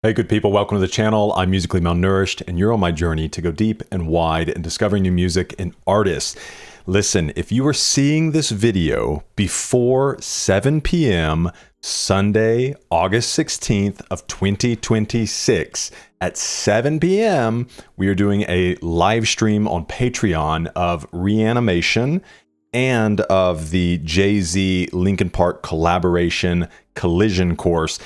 Hey good people, welcome to the channel. I'm Musically Malnourished and you're on my journey to go deep and wide in discovering new music and artists. Listen, if you are seeing this video before 7 p.m. Sunday, August 16th of 2026 at 7 p.m., we are doing a live stream on Patreon of Reanimation and of the Jay-Z Linkin Park collaboration Collision course.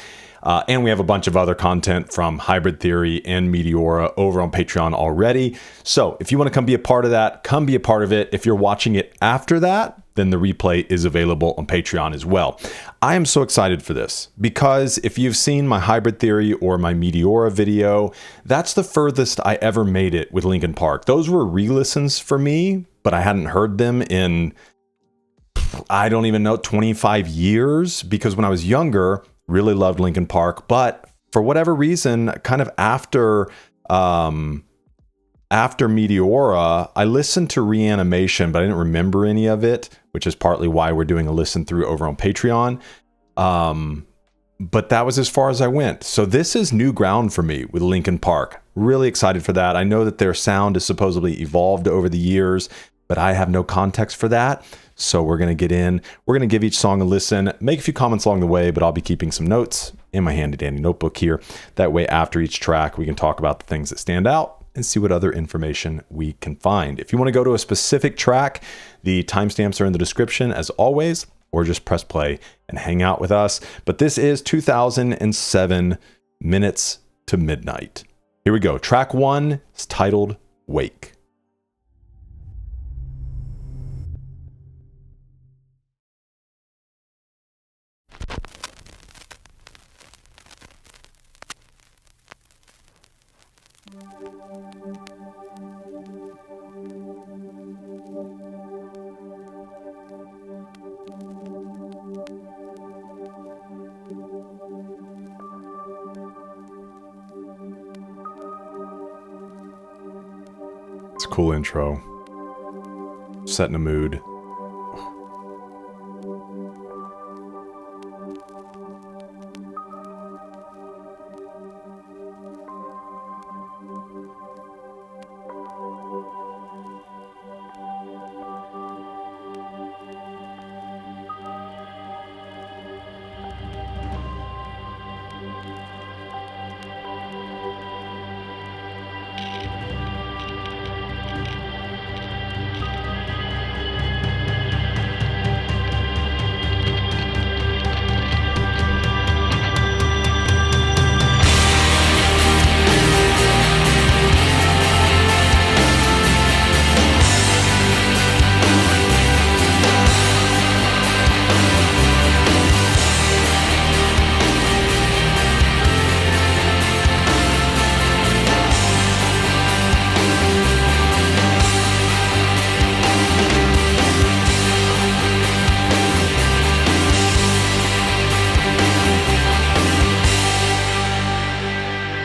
And we have a bunch of other content from Hybrid Theory and Meteora over on Patreon already. So if you want to come be a part of that, come be a part of it. If you're watching it after that, then the replay is available on Patreon as well. I am so excited for this because if you've seen my Hybrid Theory or my Meteora video, that's the furthest I ever made it with Linkin Park. Those were re-listens for me, but I hadn't heard them in, I don't even know, 25 years, because when I was younger, really loved Linkin Park, but for whatever reason, kind of after Meteora, I listened to Reanimation, but I didn't remember any of it, which is partly why we're doing a listen through over on Patreon. But that was as far as I went. So this is new ground for me with Linkin Park. Really excited for that. I know that their sound has supposedly evolved over the years, but I have no context for that. So we're going to get in, we're going to give each song a listen, make a few comments along the way, but I'll be keeping some notes in my handy dandy notebook here. That way, after each track, we can talk about the things that stand out and see what other information we can find. If you want to go to a specific track, the timestamps are in the description as always, or just press play and hang out with us. But this is 2007 Minutes to Midnight. Here we go. Track 1 is titled Wake. It's a cool intro. Setting a mood.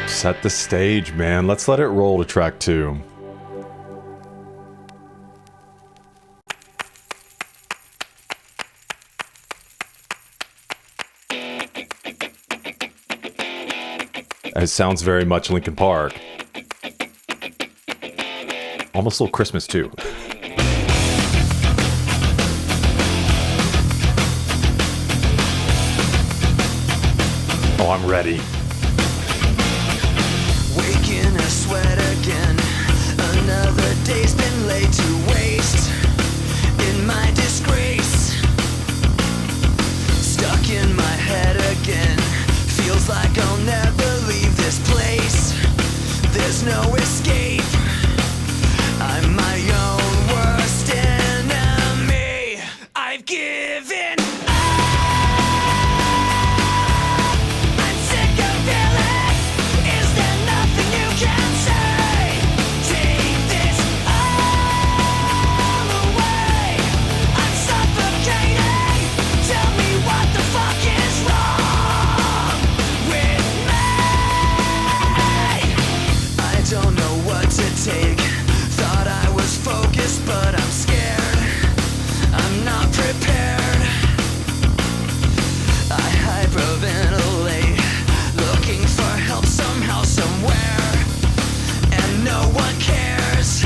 Set the stage, man. Let's let it roll to track 2. It sounds very much Linkin Park. Almost a little Christmas too. Oh, I'm ready. Sweat again. Another day's been laid to waste in my disgrace. Stuck in my head again. Feels like I'll never leave this place. There's no escape. I'm my own worst enemy. I've given don't know help somehow, somewhere, and no one cares.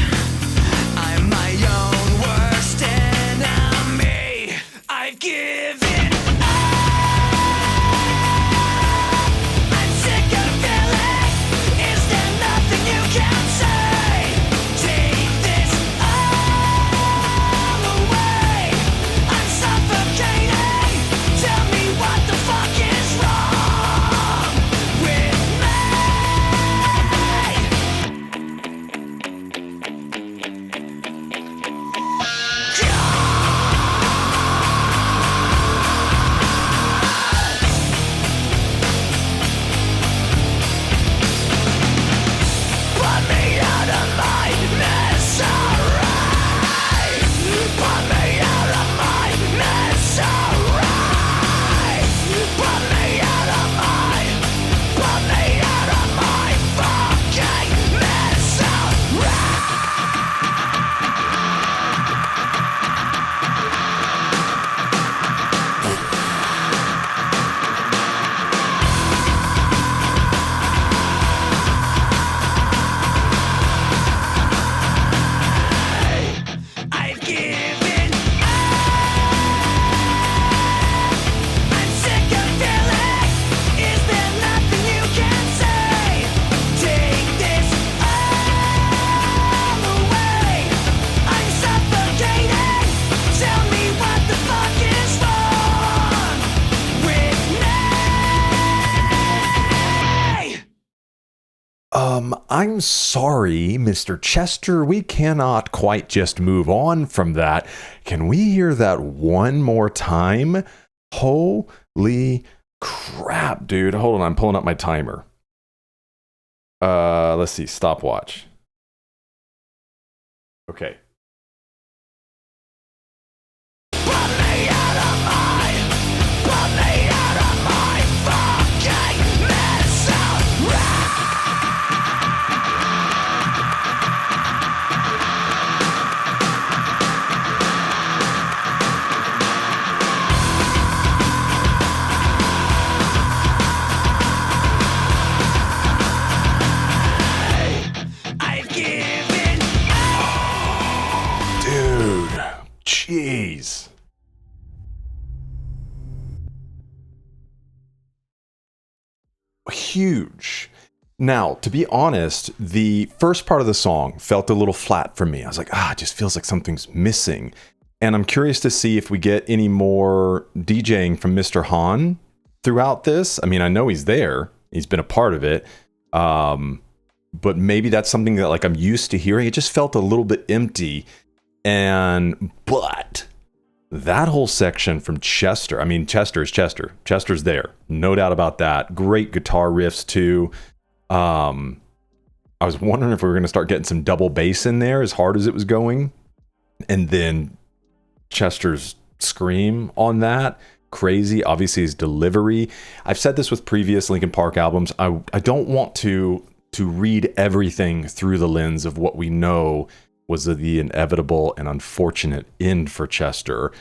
I'm my own worst enemy. I've given up. I'm sick of feeling. Is there nothing you can say? Take this all away. I'm suffocating. Tell me what the fuck is wrong with Put me out of my misery. Put me out of my misery. Put me out of my fucking misery. I've given up. I'm sick of feeling. Is there nothing you can say? Take this all away. I'm suffocating. Tell me what the fuck is wrong with me. I'm sorry, Mr. Chester. We cannot quite just move on from that. Can we hear that one more time? Holy crap, dude. Hold on, I'm pulling up my timer. Let's see, stopwatch. Okay. Put me out of my fucking misery. I've given up. Dude, jeez. Huge. Now, to be honest, the first part of the song felt a little flat for me. I was like, it just feels like something's missing. And I'm curious to see if we get any more DJing from Mr. Han throughout this. I mean, I know he's there. He's been a part of it. But maybe that's something that like I'm used to hearing. It just felt a little bit empty. But that whole section from Chester, I mean, Chester is Chester. Chester's there. No doubt about that. Great guitar riffs too. I was wondering if we were going to start getting some double bass in there as hard as it was going. And then Chester's scream on that. Crazy. Obviously his delivery. I've said this with previous Linkin Park albums. I don't want to read everything through the lens of what we know was the inevitable and unfortunate end for Chester.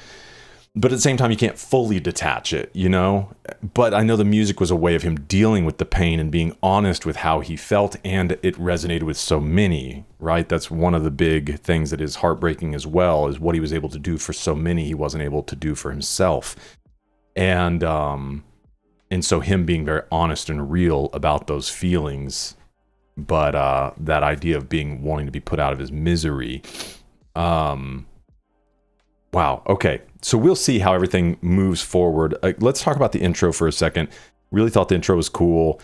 But at the same time, you can't fully detach it, you know? But I know the music was a way of him dealing with the pain and being honest with how he felt, and it resonated with so many, right? That's one of the big things that is heartbreaking as well, is what he was able to do for so many he wasn't able to do for himself. And so him being very honest and real about those feelings, but that idea of wanting to be put out of his misery. Wow. Okay. So we'll see how everything moves forward. Let's talk about the intro for a second. Really thought the intro was cool.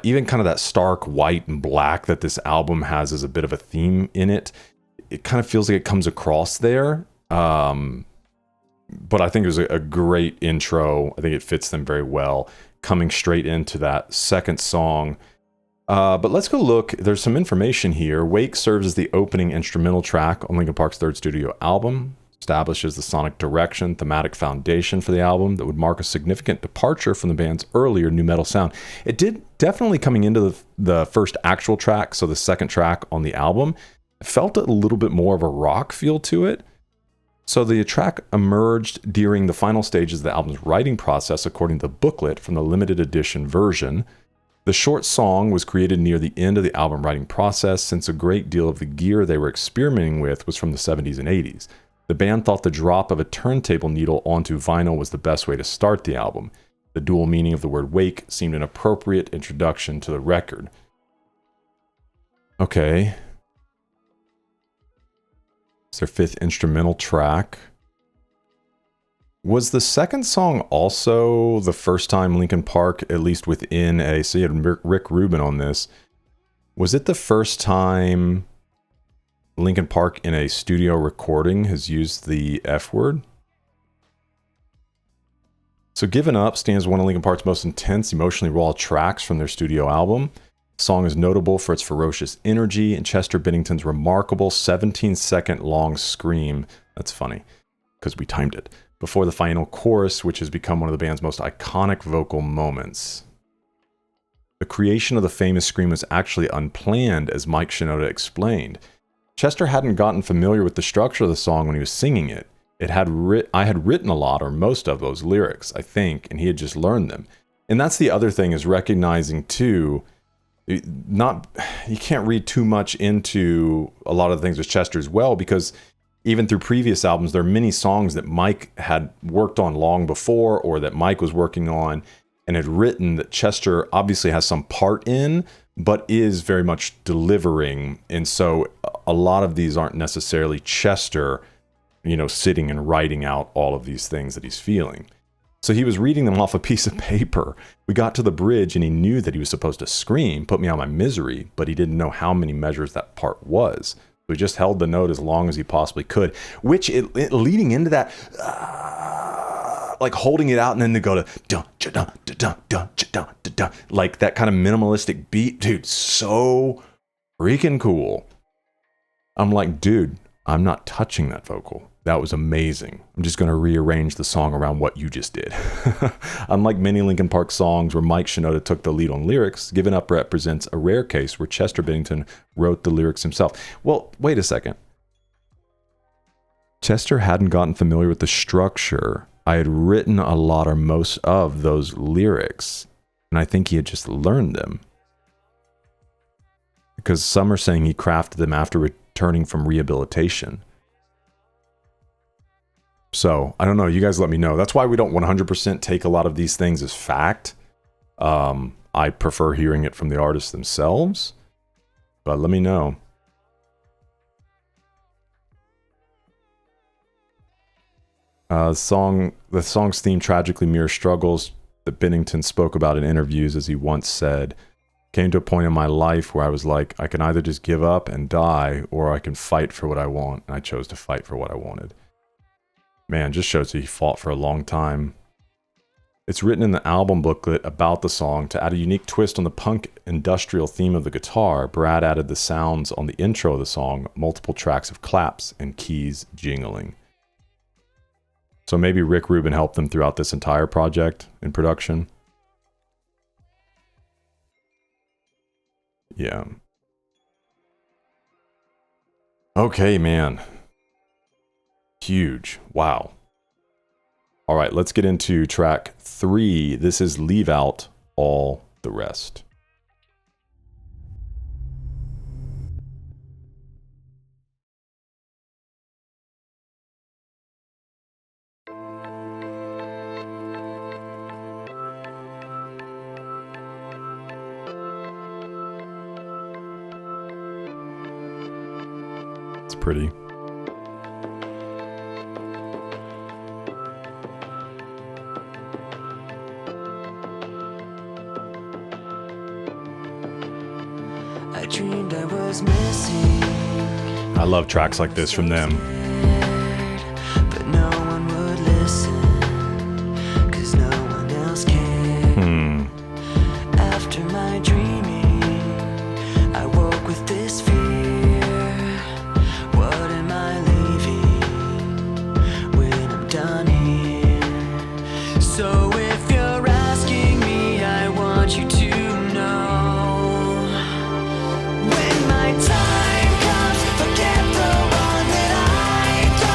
Even kind of that stark white and black that this album has as a bit of a theme in it. It kind of feels like it comes across there. But I think it was a great intro. I think it fits them very well. Coming straight into that second song. But let's go look. There's some information here. Wake serves as the opening instrumental track on Linkin Park's third studio album. Establishes the sonic direction, thematic foundation for the album that would mark a significant departure from the band's earlier nu metal sound. It did definitely coming into the first actual track, so the second track on the album, it felt a little bit more of a rock feel to it. So the track emerged during the final stages of the album's writing process, according to the booklet from the limited edition version. The short song was created near the end of the album writing process, since a great deal of the gear they were experimenting with was from the 70s and 80s. The band thought the drop of a turntable needle onto vinyl was the best way to start the album. The dual meaning of the word wake seemed an appropriate introduction to the record. Okay. It's their 5th instrumental track. Was the second song also the first time Linkin Park, at least within a... So you had Rick Rubin on this. Was it the first time Linkin Park in a studio recording has used the F word? So Given Up stands one of Linkin Park's most intense, emotionally raw tracks from their studio album. The song is notable for its ferocious energy and Chester Bennington's remarkable 17-second long scream. That's funny, because we timed it. Before the final chorus, which has become one of the band's most iconic vocal moments. The creation of the famous scream was actually unplanned, as Mike Shinoda explained. Chester hadn't gotten familiar with the structure of the song when he was singing it. I had written a lot, or most of those lyrics, I think, and he had just learned them. And that's the other thing, is recognizing too, you can't read too much into a lot of the things with Chester as well, because even through previous albums, there are many songs that Mike had worked on long before, or that Mike was working on and had written, that Chester obviously has some part in, but is very much delivering. And so a lot of these aren't necessarily Chester, sitting and writing out all of these things that he's feeling. So he was reading them off a piece of paper. We got to the bridge and he knew that he was supposed to scream, put me out of my misery, but he didn't know how many measures that part was. So he just held the note as long as he possibly could, which leading into that, like holding it out and then to go to dun, dun, dun, dun, dun, dun, dun, like that kind of minimalistic beat, dude, so freaking cool. I'm like, dude, I'm not touching that vocal. That was amazing. I'm just going to rearrange the song around what you just did. Unlike many Linkin Park songs where Mike Shinoda took the lead on lyrics, Given Up represents a rare case where Chester Bennington wrote the lyrics himself. Well, wait a second. Chester hadn't gotten familiar with the structure. I had written a lot or most of those lyrics, and I think he had just learned them. Because some are saying he crafted them after returning from rehabilitation. So, I don't know. You guys let me know. That's why we don't 100% take a lot of these things as fact. I prefer hearing it from the artists themselves. But let me know. The song's theme tragically mirrors struggles that Bennington spoke about in interviews, as he once said. Came to a point in my life where I was like, I can either just give up and die, or I can fight for what I want. And I chose to fight for what I wanted. Man, just shows he fought for a long time. It's written in the album booklet about the song. To add a unique twist on the punk industrial theme of the guitar, Brad added the sounds on the intro of the song, multiple tracks of claps and keys jingling. So maybe Rick Rubin helped them throughout this entire project in production. Yeah. Okay, man. Huge. Wow. All right, let's get into track 3. This is Leave Out All the Rest. It's pretty. I dreamed I was missing. I love tracks like this from them. But no one would listen, 'cause no one else cared. After my dreaming, I woke with this fear. What am I leaving when I'm done here? So if you're asking me, I want you to time comes, forget the one that I don't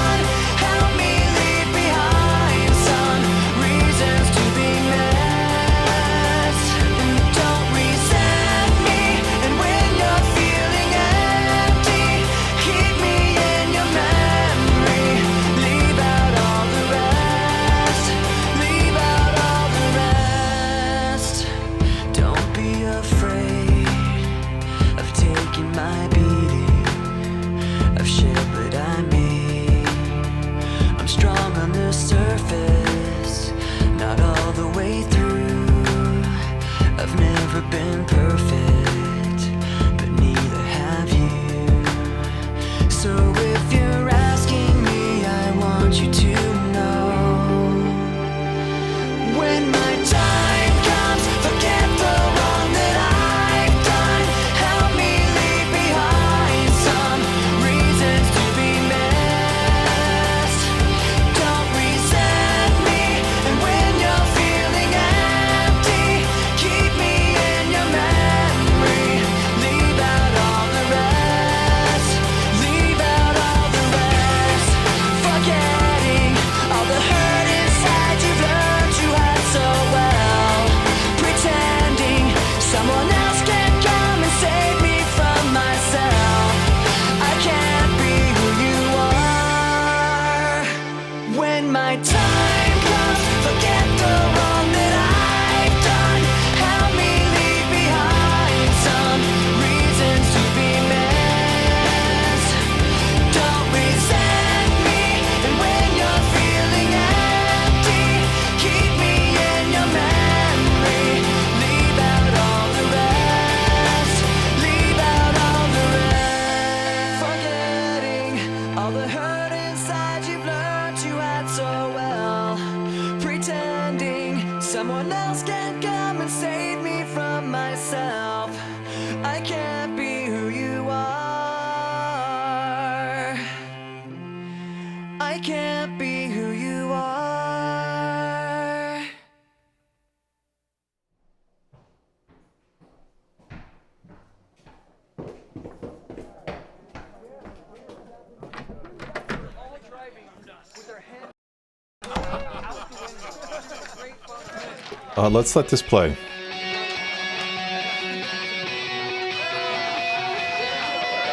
Let's let this play.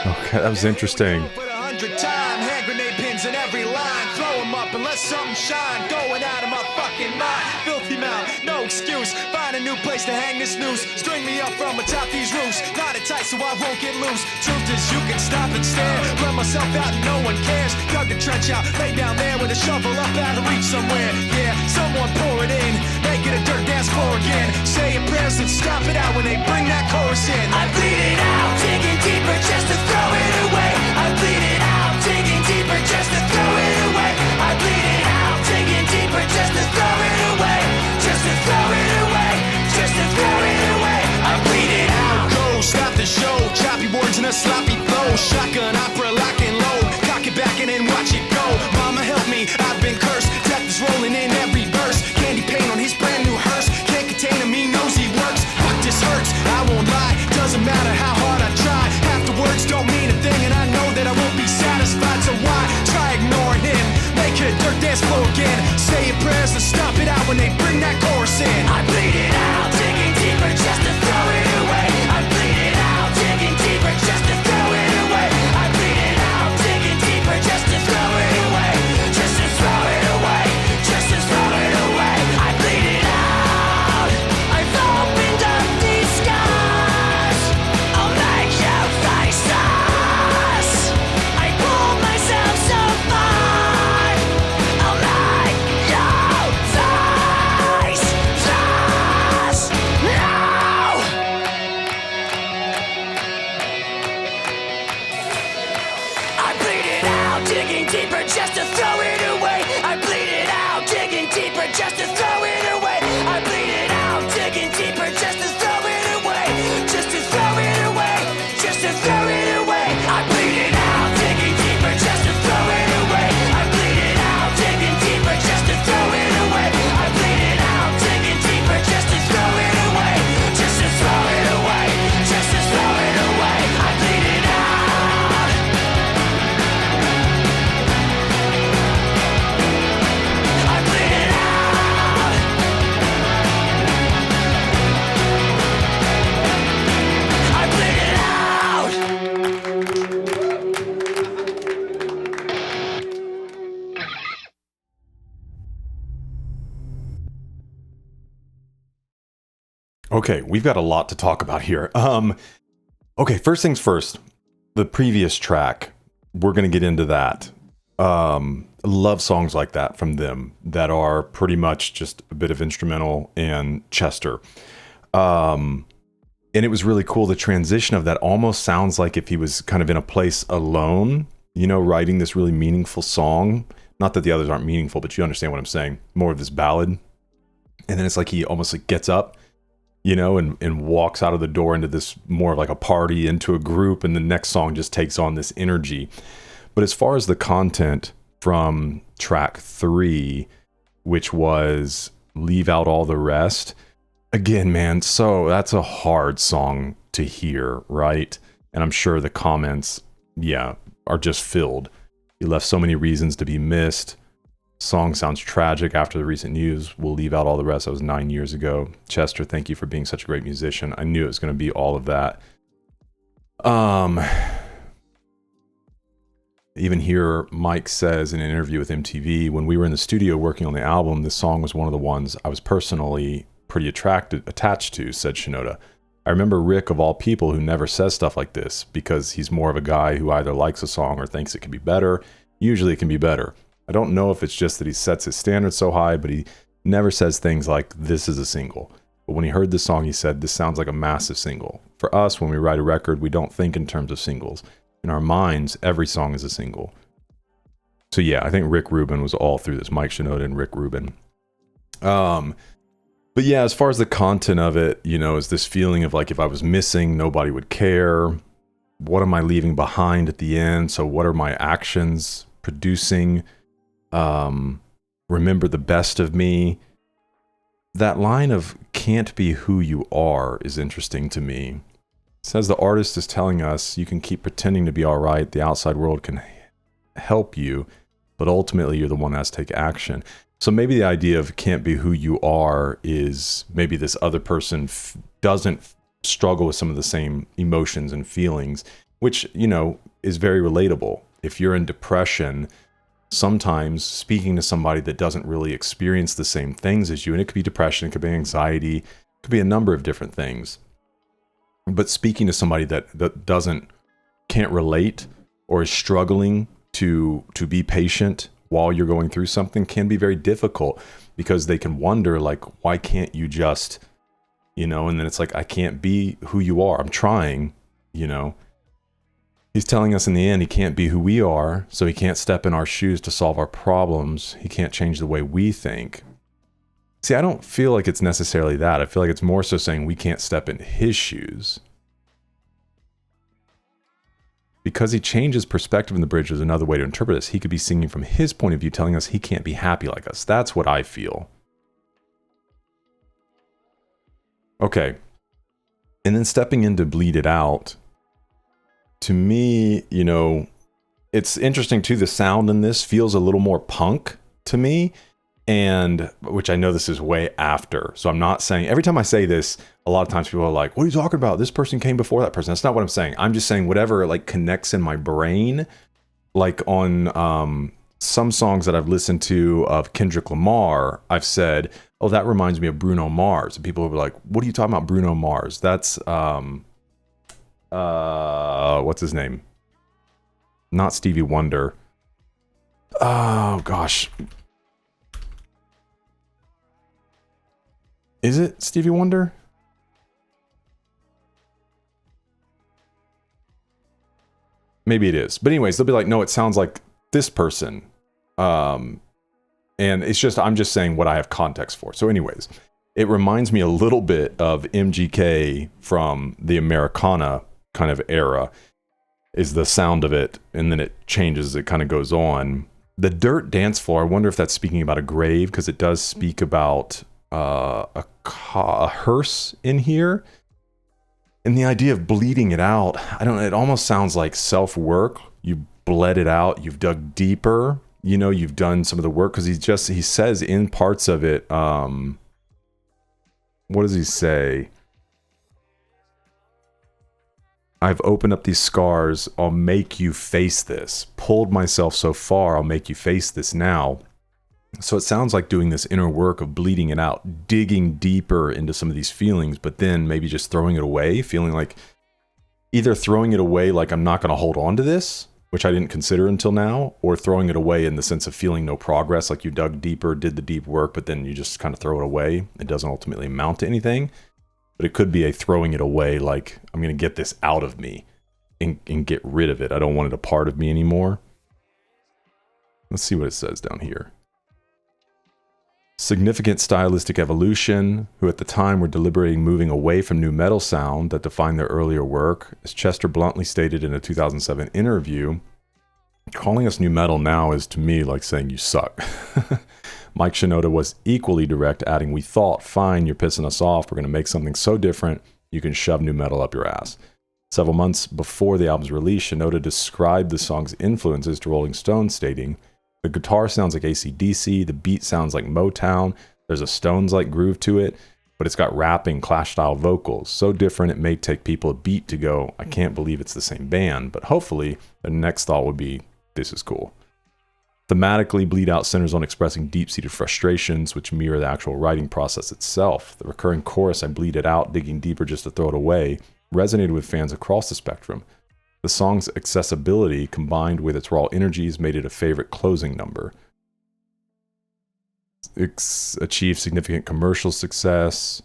Okay, that was interesting. Hand grenade pins in every line. Throw them up and let something shine. Going out of my fucking mind. Filthy mouth, no excuse. Find a new place to hang this noose. String me up from atop these roofs. Knot it tight so I won't get loose. Truth is you can stop and stare. Run myself out and no one cares. Dug the trench out, lay down there with a shovel up out of reach somewhere. Yeah, someone pour it in. Make it a dirt dance floor again. Say your prayers and stop it out when they bring that chorus in. I bleed it out, digging deeper just to throw it away. I bleed it out, digging deeper just to throw it away. I bleed it out, digging deeper just to throw it away. Just to throw it away. Just to throw it away. I bleed it out. Go, stop the show. Choppy words in a sloppy flow. Shotgun opera, lock and load. Cock it back and then watch it go. Mama help me, I've been cursed. Death is rolling in every verse. Candy paint on his brand new hearse. Can't contain him, he knows he works. Fuck, this hurts, I won't lie. Doesn't matter how hard I try. Half the words don't mean a thing, and I know that I won't be satisfied. So why try ignoring him? Make it a dirt dance floor again. Say your prayers and stomp it out when they bring that chorus in. I bleed it out, digging deeper just to throw it away. I bleed it out, digging deeper just to throw it away. I bleed it out, digging deeper just to throw it away. Just to throw it away. Just to throw it away. I bleed it out. I've opened up these skies. I'll make you face us. I pull myself so far. I'll make you face us. No! I bleed it out, digging deeper just to throw it away. I bleed it out, digging deeper just to throw it away. I bleed it out, digging deeper just to throw it away. Just to throw it away. Just to throw it away. I bleed it out, digging deeper just to throw it away. I bleed it out, digging deeper just to throw it away. I bleed it out, digging deeper just to throw it away. Just to throw it away. Just to throw it away. I bleed it out. I bleed it out. I bleed it out. Okay, we've got a lot to talk about here. Okay, first things first. The previous track, we're going to get into that. Love songs like that from them that are pretty much just a bit of instrumental and Chester. And it was really cool. The transition of that almost sounds like if he was kind of in a place alone, you know, writing this really meaningful song. Not that the others aren't meaningful, but you understand what I'm saying. More of this ballad. And then it's like he almost like gets up, you know, and walks out of the door into this more of like a party, into a group, and the next song just takes on this energy. But as far as the content from track 3, which was Leave Out All the Rest, again, man, so that's a hard song to hear, right? And I'm sure the comments, yeah, are just filled. You left so many reasons to be missed. Song sounds tragic after the recent news. We'll leave out all the rest. That was 9 years ago. Chester, thank you for being such a great musician. I knew it was going to be all of that. Even here, Mike says in an interview with MTV, when we were in the studio working on the album, this song was one of the ones I was personally pretty attached to, said Shinoda. I remember Rick, of all people, who never says stuff like this because he's more of a guy who either likes a song or thinks it can be better. Usually it can be better. I don't know if it's just that he sets his standards so high, but he never says things like, this is a single. But when he heard this song, he said, this sounds like a massive single. For us, when we write a record, we don't think in terms of singles. In our minds, every song is a single. So yeah, I think Rick Rubin was all through this. Mike Shinoda and Rick Rubin. But yeah, as far as the content of it, you know, is this feeling of like, if I was missing, nobody would care. What am I leaving behind at the end? So what are my actions producing? Remember the best of me. That line of can't be who you are is interesting to me. It says the artist is telling us you can keep pretending to be all right. The outside world can help you, but ultimately you're the one that has to take action. So maybe the idea of can't be who you are is maybe this other person doesn't struggle with some of the same emotions and feelings, which, you know, is very relatable. If you're in depression, sometimes speaking to somebody that doesn't really experience the same things as you, and it could be depression, it could be anxiety, it could be a number of different things. But speaking to somebody that can't relate or is struggling to be patient while you're going through something can be very difficult, because they can wonder, like, why can't you just, you know, and then it's like, I can't be who you are. I'm trying, you know. He's telling us in the end he can't be who we are, so he can't step in our shoes to solve our problems. He can't change the way we think. See, I don't feel like it's necessarily that. I feel like it's more so saying we can't step in his shoes. Because he changes perspective in the bridge is another way to interpret this. He could be singing from his point of view, telling us he can't be happy like us. That's what I feel. Okay. And then stepping in to bleed it out. To me, you know, it's interesting too. The sound in this feels a little more punk to me. And which I know this is way after. So I'm not saying, every time I say this, a lot of times people are like, what are you talking about? This person came before that person. That's not what I'm saying. I'm just saying whatever like connects in my brain, like on some songs that I've listened to of Kendrick Lamar, I've said, oh, that reminds me of Bruno Mars. And people will be like, what are you talking about, Bruno Mars? That's, what's his name? Not Stevie Wonder. Oh, gosh. Is it Stevie Wonder? Maybe it is. But anyways, they'll be like, no, it sounds like this person. And it's just, I'm just saying what I have context for. So anyways, it reminds me a little bit of MGK from the Americana kind of era, is the sound of it. And then it changes, it kind of goes on. The Dirt Dance Floor, I wonder if that's speaking about a grave, because it does speak about a hearse in here. And the idea of bleeding it out, I don't know, it almost sounds like self-work. You bled it out, you've dug deeper, you know, you've done some of the work, because he says in parts of it, what does he say? I've opened up these scars, I'll make you face this. Pulled myself so far, I'll make you face this now. So it sounds like doing this inner work of bleeding it out, digging deeper into some of these feelings, but then maybe just throwing it away, feeling like either throwing it away like I'm not going to hold on to this, which I didn't consider until now, or throwing it away in the sense of feeling no progress, like you dug deeper, did the deep work, but then you just kind of throw it away. It doesn't ultimately amount to anything, but it could be a throwing it away like I'm going to get this out of me and get rid of it. I don't want it a part of me anymore. Let's see what it says down here. Significant stylistic evolution, who at the time were deliberating moving away from nu metal sound that defined their earlier work. As Chester bluntly stated in a 2007 interview, calling us nu metal now is to me like saying you suck. Mike Shinoda was equally direct, adding, we thought, fine, you're pissing us off. We're going to make something so different you can shove nu metal up your ass. Several months before the album's release, Shinoda described the song's influences to Rolling Stone, stating, the guitar sounds like AC/DC, the beat sounds like Motown, there's a Stones-like groove to it, but it's got rapping, Clash-style vocals. So different it may take people a beat to go, I can't believe it's the same band, but hopefully the next thought would be, this is cool. Thematically, Bleed Out centers on expressing deep-seated frustrations, which mirror the actual writing process itself. The recurring chorus, I bleed it out, digging deeper just to throw it away, resonated with fans across the spectrum. The song's accessibility, combined with its raw energies, made it a favorite closing number. It's achieved significant commercial success.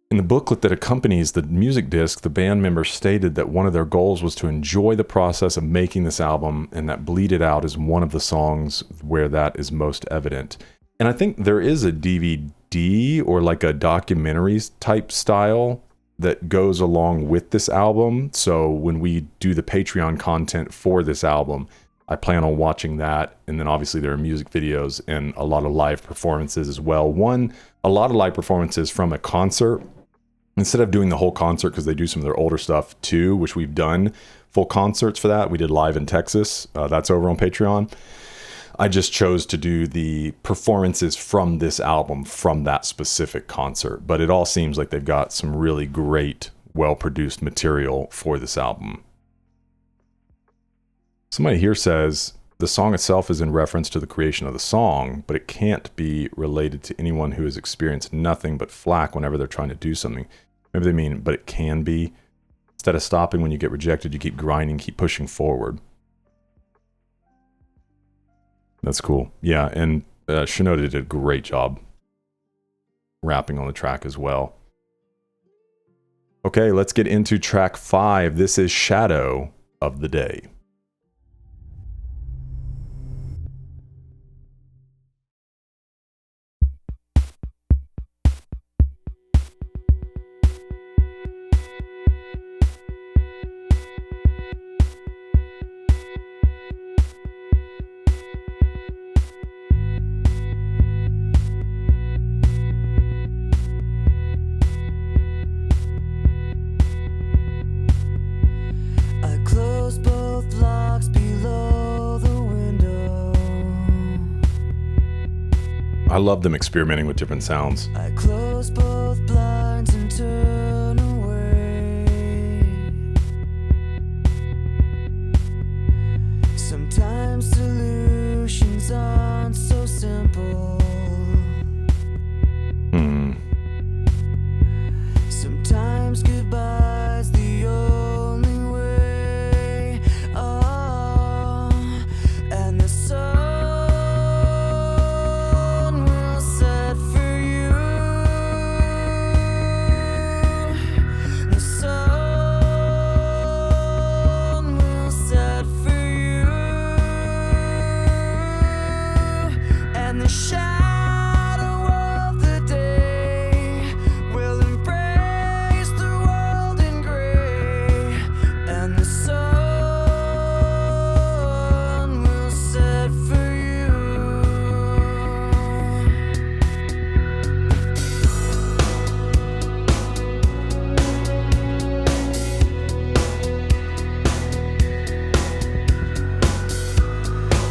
In the booklet that accompanies the music disc, the band members stated that one of their goals was to enjoy the process of making this album, and that Bleed It Out is one of the songs where that is most evident. And I think there is a DVD or like a documentary type style that goes along with this album. So when we do the Patreon content for this album, I plan on watching that. And then obviously there are music videos and a lot of live performances as well. A lot of live performances from a concert. Instead of doing the whole concert, because they do some of their older stuff too, which we've done full concerts for that. We did live in Texas. That's over on Patreon. I just chose to do the performances from this album from that specific concert. But it all seems like they've got some really great, well-produced material for this album. Somebody here says, the song itself is in reference to the creation of the song, but it can't be related to anyone who has experienced nothing but flack whenever they're trying to do something. Maybe they mean, but it can be. Instead of stopping when you get rejected, you keep grinding, keep pushing forward. That's cool. Yeah, and Shinoda did a great job rapping on the track as well. Okay, let's get into track 5. This is Shadow of the Day. I love them experimenting with different sounds. I close both blinds and turn away. Sometimes solutions aren't so simple. Sometimes goodbye's the only way. Oh, and the sun will set for you. The sun will set for you. And the shadow of the day will embrace the world in gray. And the sun will set for you.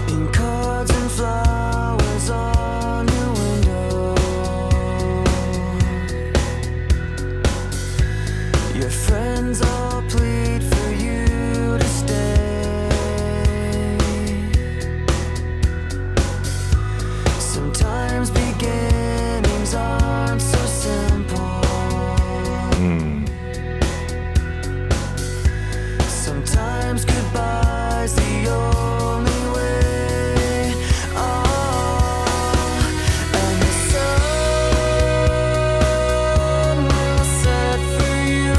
In cards and flowers on your window, your friends all plead for you to stay. Sometimes beginnings aren't so simple. Sometimes goodbye's the only way. Oh, and the sun will set for you.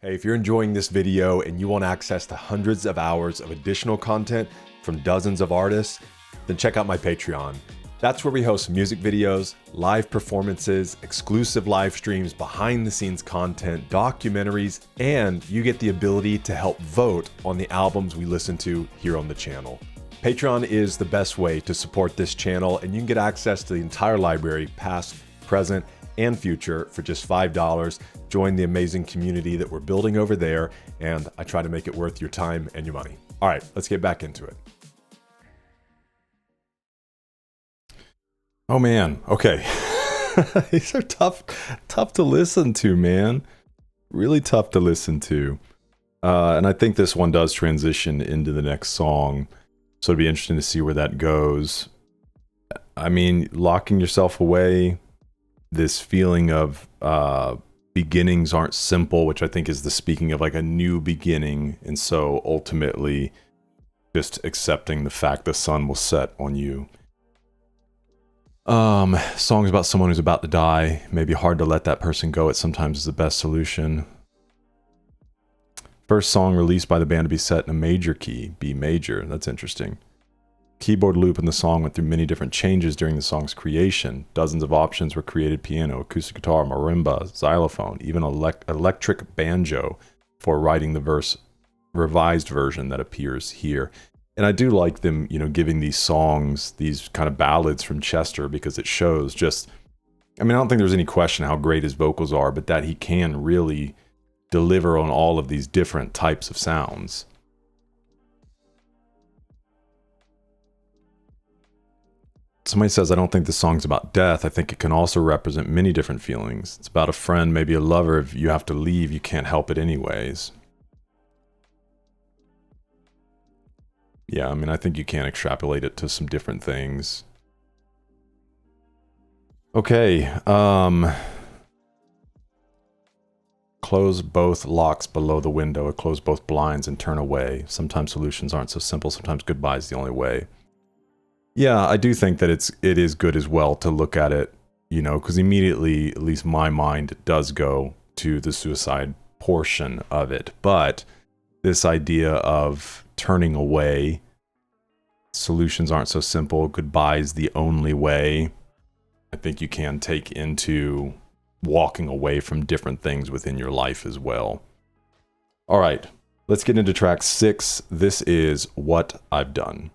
Hey, if you're enjoying this video and you want access to hundreds of hours of additional content from dozens of artists, then check out my Patreon. That's where we host music videos, live performances, exclusive live streams, behind the scenes content, documentaries, and you get the ability to help vote on the albums we listen to here on the channel. Patreon is the best way to support this channel, and you can get access to the entire library, past, present, and future for just $5. Join the amazing community that we're building over there, and I try to make it worth your time and your money. All right, let's get back into it. Oh man, okay. These are tough to listen to, man. Really tough to listen to. And I think this one does transition into the next song, so it'd be interesting to see where that goes. I mean, locking yourself away, this feeling of beginnings aren't simple, which I think is the speaking of like a new beginning, and so ultimately just accepting the fact the sun will set on you. Songs about someone who's about to die, maybe hard to let that person go, it sometimes is the best solution. First song released by the band to be set in a major key, B major, that's interesting. Keyboard loop in the song went through many different changes during the song's creation. Dozens of options were created: piano, acoustic guitar, marimba, xylophone, even electric banjo for writing the revised version that appears here. And I do like them, you know, giving these songs, these kind of ballads from Chester, because it shows just, I mean, I don't think there's any question how great his vocals are, but that he can really deliver on all of these different types of sounds. Somebody says, I don't think the song's about death. I think it can also represent many different feelings. It's about a friend, maybe a lover. If you have to leave, you can't help it anyways. Yeah, I mean, I think you can extrapolate it to some different things. Okay, close both locks below the window, or close both blinds and turn away. Sometimes solutions aren't so simple. Sometimes goodbye is the only way. Yeah, I do think that it is good as well to look at it, you know, because immediately, at least my mind does go to the suicide portion of it. But this idea of turning away, solutions aren't so simple, goodbye is the only way, I think you can take into walking away from different things within your life as well. All right, let's get into track 6. This is What I've Done.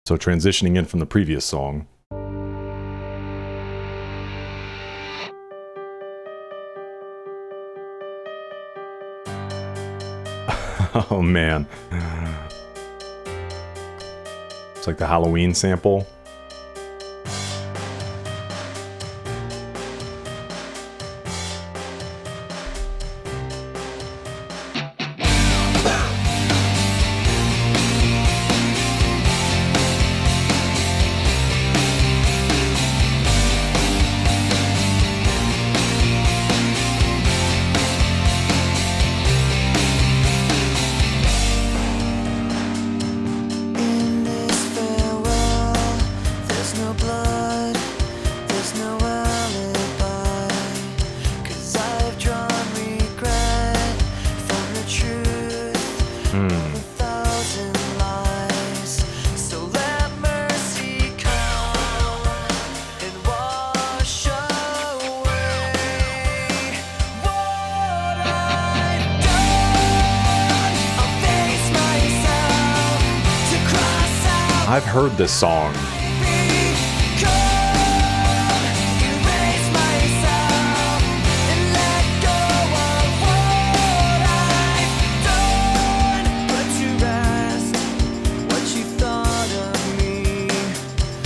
So transitioning in from the previous song. Oh man. It's like the Halloween sample. I've heard this song.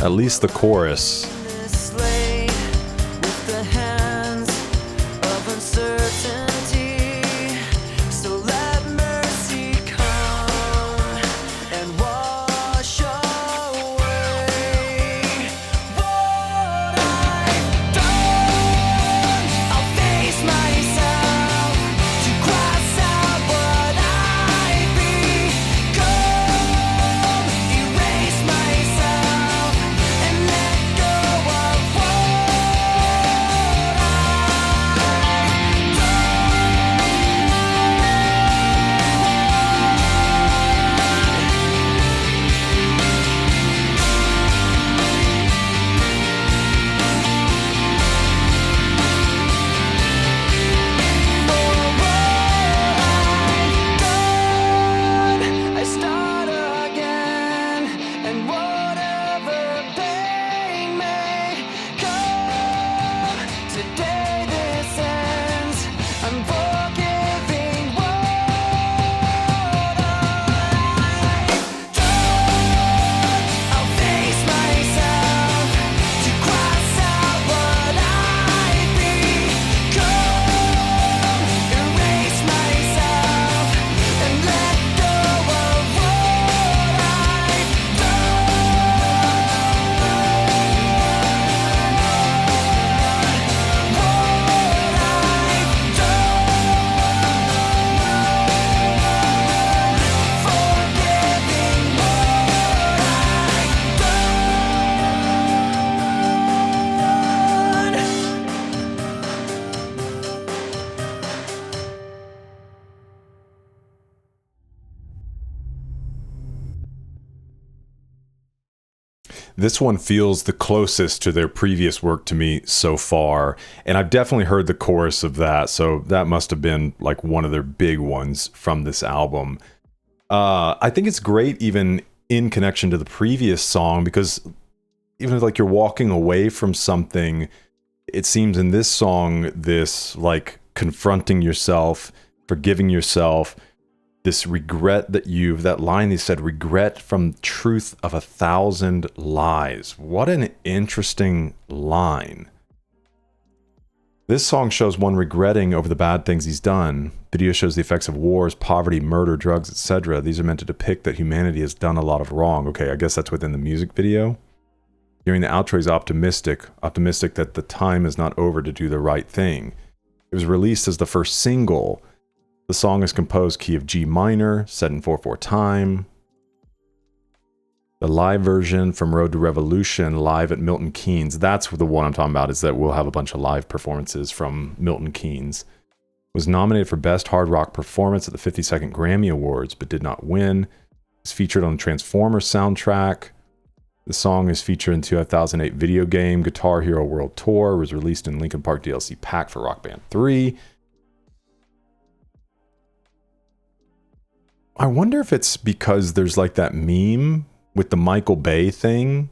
At least the chorus. This late with the hands of uncertainty. So let mercy come and wash away what I've done. I'll face myself to cross out what I've become. Erase myself and let go of what I've done. I start again, and whatever pain may come, today this ends. I'm forgiving what I've done. I'll face myself to cross out what I've become. Erase myself and let go of what I've This one feels the closest to their previous work to me so far, and I've definitely heard the chorus of that, so that must have been like one of their big ones from this album. I think it's great even in connection to the previous song, because even if like you're walking away from something, it seems in this song, this like confronting yourself, forgiving yourself, this regret that line they said, regret from truth of 1,000 lies. What an interesting line. This song shows one regretting over the bad things he's done. Video shows the effects of wars, poverty, murder, drugs, etc. These are meant to depict that humanity has done a lot of wrong. Okay, I guess that's within the music video. During the outro, he's optimistic that the time is not over to do the right thing. It was released as the first single. The song is composed key of G minor, set in 4/4 time. The live version from Road to Revolution, live at Milton Keynes, that's the one I'm talking about, is that we'll have a bunch of live performances from Milton Keynes. Was nominated for Best Hard Rock Performance at the 52nd Grammy Awards, but did not win. It's featured on the Transformers soundtrack. The song is featured in 2008 video game Guitar Hero World Tour, was released in Linkin Park DLC pack for Rock Band 3. I wonder if it's because there's like that meme with the Michael Bay thing,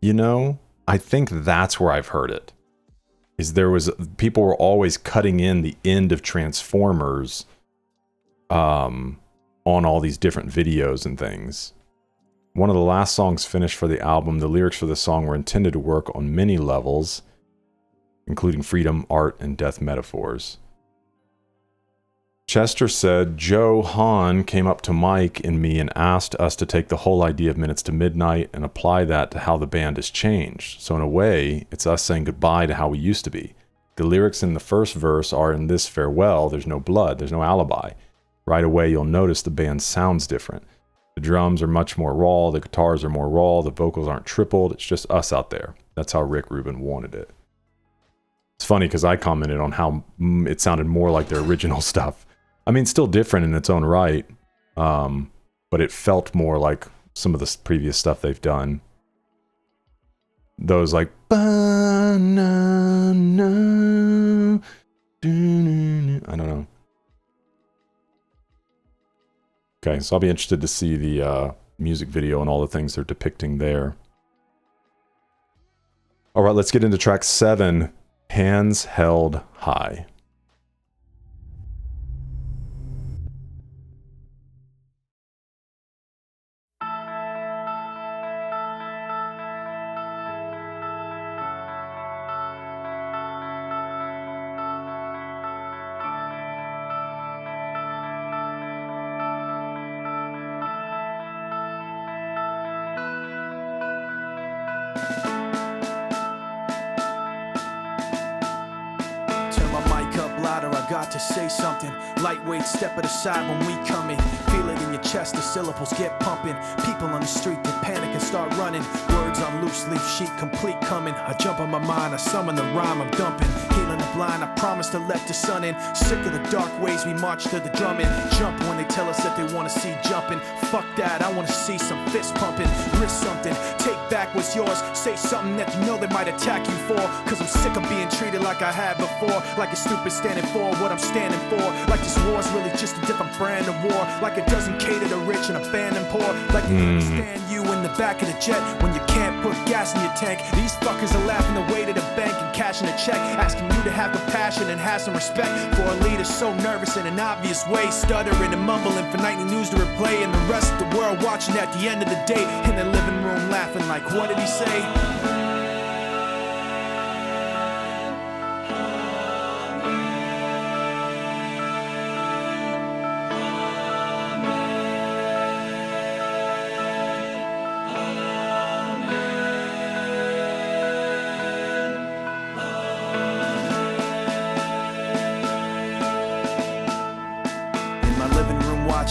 you know? I think that's where I've heard it. Is there was people were always cutting in the end of Transformers on all these different videos and things. One of the last songs finished for the album, the lyrics for the song were intended to work on many levels, including freedom, art, and death metaphors. Chester said, Joe Hahn came up to Mike and me and asked us to take the whole idea of Minutes to Midnight and apply that to how the band has changed. So in a way, it's us saying goodbye to how we used to be. The lyrics in the first verse are, in this farewell, there's no blood, there's no alibi. Right away, you'll notice the band sounds different. The drums are much more raw, the guitars are more raw, the vocals aren't tripled, it's just us out there. That's how Rick Rubin wanted it. It's funny because I commented on how it sounded more like their original stuff. I mean, still different in its own right, but it felt more like some of the previous stuff they've done. Those like, I don't know. Okay, so I'll be interested to see the music video and all the things they're depicting there. All right, let's get into track 7, Hands Held High. forgot to say something. Lightweight, step at the side when we come in. Feel it in your chest, the syllables get pumping. People on the street, they panic and start running. Words on loose leaf sheet, complete coming. I jump on my mind, I summon the rhyme, I'm dumping. Healing the blind, I promise to let the sun in. Sick of the dark ways, we march to the drumming. Jump when they tell us that they wanna see jumping. Fuck that, I wanna see some fist pumping. Risk something, take back what's yours. Say something that you know they might attack you for. Cause I'm sick of being treated like I have before. Like a stupid standing for what I'm standing for. Like this war's really just a different brand of war. Like it doesn't cater to rich and abandon poor. Like they understand you in the back of the jet when you can't put gas in your tank. These fuckers are laughing away to the bank and cashing a check, asking you to have compassion and have some respect for a leader so nervous in an obvious way, stuttering and mumbling for nightly news to replay, and the rest of the world watching at the end of the day in the living room laughing like, what did he say?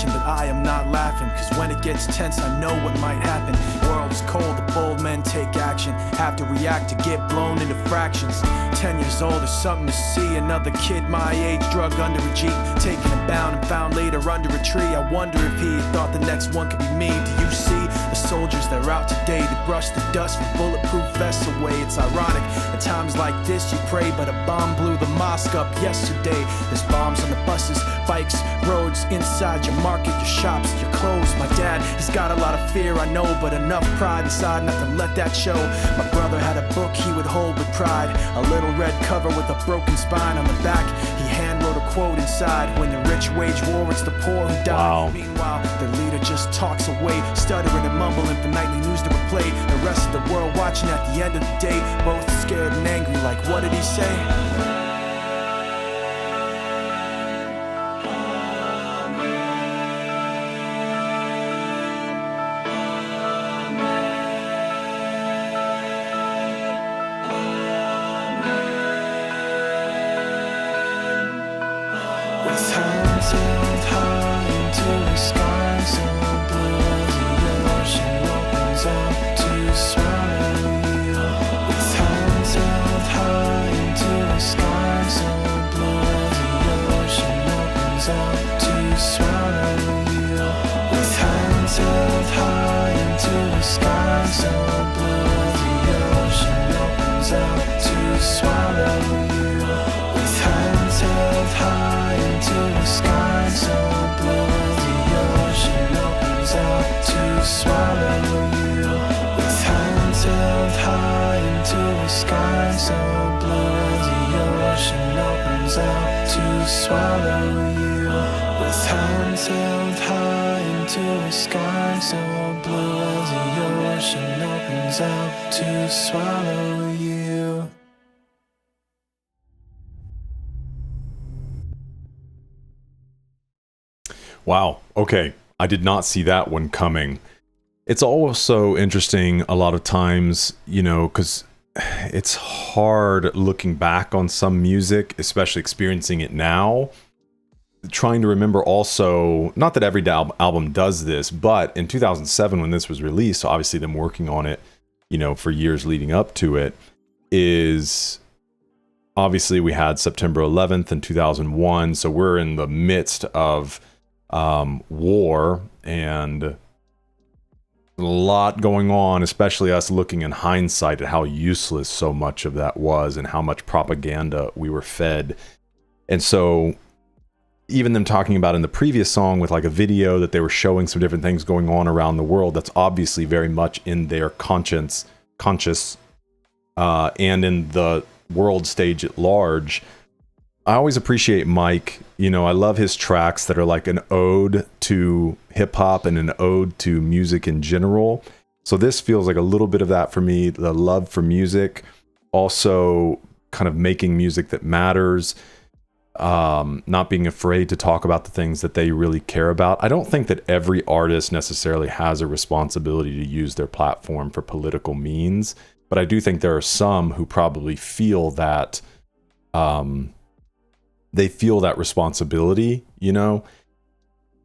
But I am not laughing, cause when it gets tense I know what might happen. World is cold, the bold men take action, have to react to get blown into fractions. 10 years old is something to see, another kid my age drugged under a Jeep, taken and bound and found later under a tree. I wonder if he thought the next one could be me. Do you see the soldiers that are out today? They brush the dust from bulletproof vests away. It's ironic, at times like this you pray, but a bomb blew the mosque up yesterday. There's bombs on the buses, bikes, roads, inside your market, your shops, your clothes. My dad, he's got a lot of fear, I know, but enough pride inside not to let that show. My brother had a book he would hold with pride, a little red cover with a broken spine on the back. He hand wrote a quote inside, when the rich wage war, it's the poor who die. Wow. Meanwhile, the leader just talks away, stuttering and mumbling for nightly news to replay. The rest of the world watching at the end of the day, both scared and angry like, what did he say? Wow. Okay. I did not see that one coming. It's also interesting a lot of times, you know, because it's hard looking back on some music, especially experiencing it now, trying to remember also, not that every album does this, but in 2007 when this was released, so obviously them working on it, you know, for years leading up to it, is obviously we had September 11th in 2001, so we're in the midst of war and a lot going on, especially us looking in hindsight at how useless so much of that was and how much propaganda we were fed. And so even them talking about in the previous song with like a video that they were showing some different things going on around the world, that's obviously very much in their conscious and in the world stage at large. I always appreciate Mike. You know, I love his tracks that are like an ode to hip hop and an ode to music in general. So this feels like a little bit of that for me, the love for music, also kind of making music that matters, not being afraid to talk about the things that they really care about. I don't think that every artist necessarily has a responsibility to use their platform for political means, but I do think there are some who probably feel that they feel that responsibility, you know?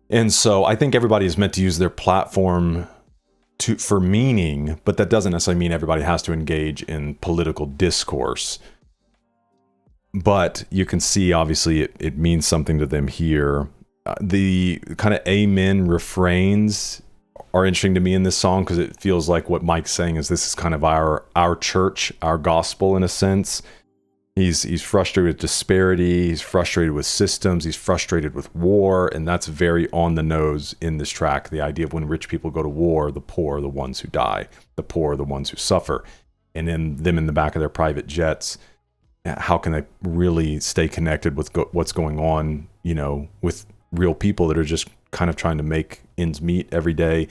And so I think everybody is meant to use their platform for meaning, but that doesn't necessarily mean everybody has to engage in political discourse. But you can see, obviously, it means something to them here. The kind of amen refrains are interesting to me in this song, because it feels like what Mike's saying is this is kind of our church, our gospel in a sense. He's frustrated with disparity, he's frustrated with systems, he's frustrated with war, and that's very on the nose in this track. The idea of when rich people go to war, the poor are the ones who die, the poor are the ones who suffer. And then them in the back of their private jets, how can they really stay connected with what's going on, you know, with real people that are just kind of trying to make ends meet every day?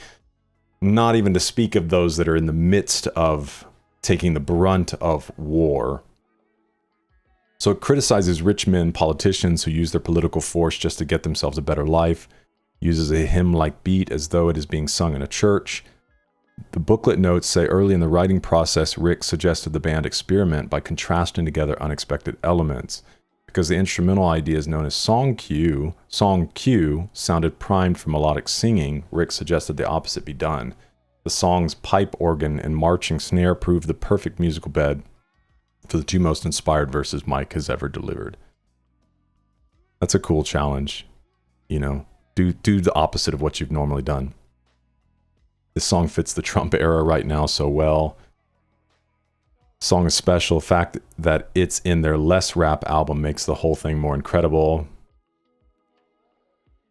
Not even to speak of those that are in the midst of taking the brunt of war. So it criticizes rich men, politicians who use their political force just to get themselves a better life, uses a hymn-like beat as though it is being sung in a church. The booklet notes say early in the writing process, Rick suggested the band experiment by contrasting together unexpected elements. Because the instrumental idea is known as song cue sounded primed for melodic singing, Rick suggested the opposite be done. The song's pipe organ and marching snare proved the perfect musical bed for the two most inspired verses Mike has ever delivered. That's a cool challenge. You know, do the opposite of what you've normally done. This song fits the Trump era right now so well. The song is special. The fact that it's in their less rap album makes the whole thing more incredible.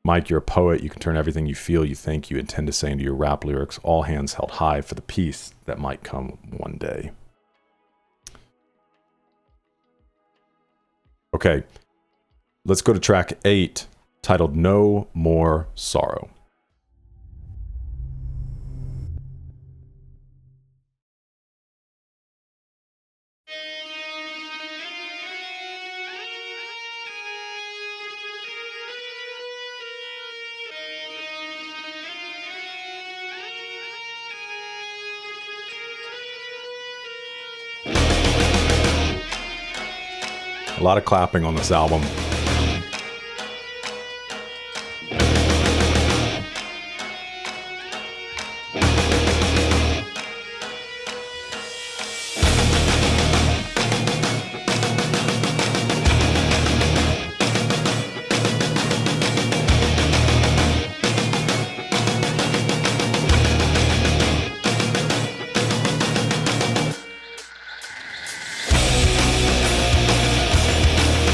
Mike, you're a poet. You can turn everything you feel, you think, you intend to say into your rap lyrics. All hands held high for the peace that might come one day. Okay, let's go to track 8, titled No More Sorrow. A lot of clapping on this album.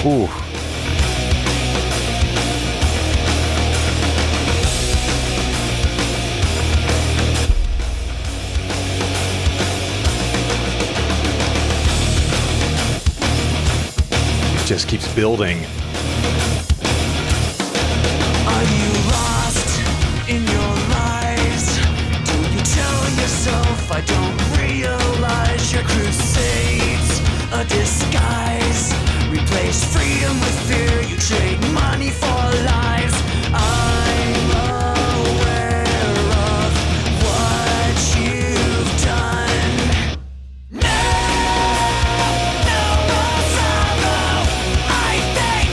Ooh. It just keeps building. Are you lost in your lies? Do you tell yourself I don't realize your crusades a disguise? Replace freedom with fear, you trade money for lies. I'm aware of what you've done. No more sorrow, I thank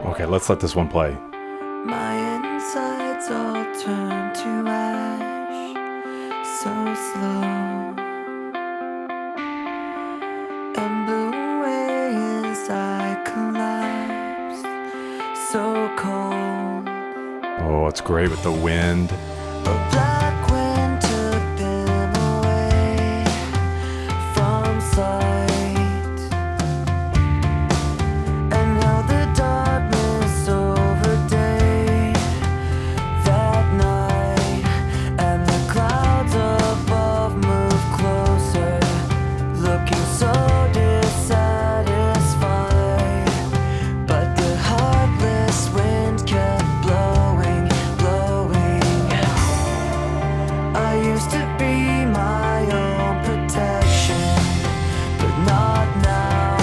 Okay, let's let this one play. My insides all turn to ash, so slow. And blew away as I collapsed, so cold. Oh, it's great with the wind. A black wind took them away from sight. And now the darkness overlaid that night, and the clouds above moved closer, looking so dissatisfied. But the heartless wind kept blowing, blowing. I used to be my own protection, but not now.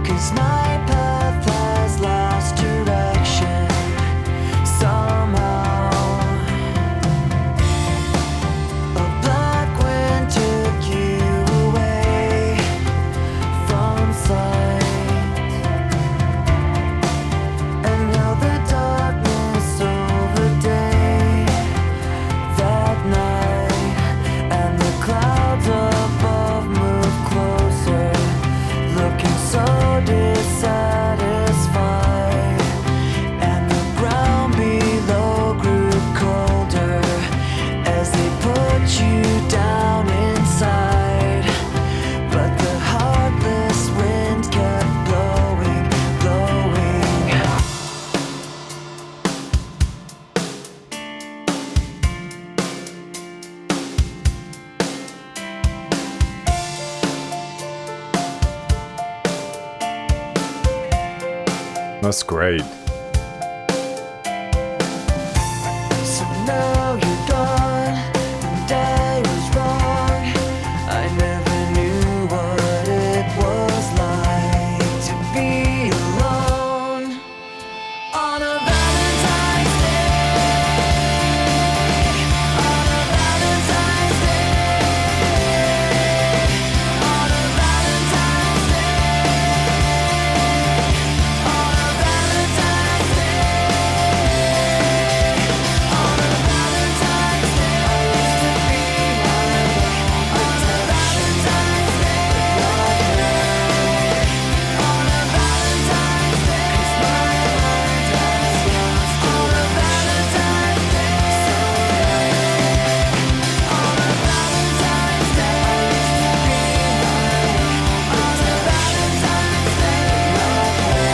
'Cause my path has lost direction somehow. A black wind took you away from sight, and now the darkness overlaid that night, and the clouds above move closer, looking so dissatisfied, and the ground below grew colder as they put you down inside. But the heartless wind kept blowing, blowing. That's great. So now you're gone, and I was wrong. I never knew what it was like to be alone on a Valentine's Day. On a Valentine's Day. On a Valentine's Day. On a Valentine's Day. On a Valentine's Day. I used to be my own protection, but not now. On a Valentine's Day, 'cause my mind has lost direction. On a Valentine's Day, on a Valentine's Day, I used to be my own protection, but not now.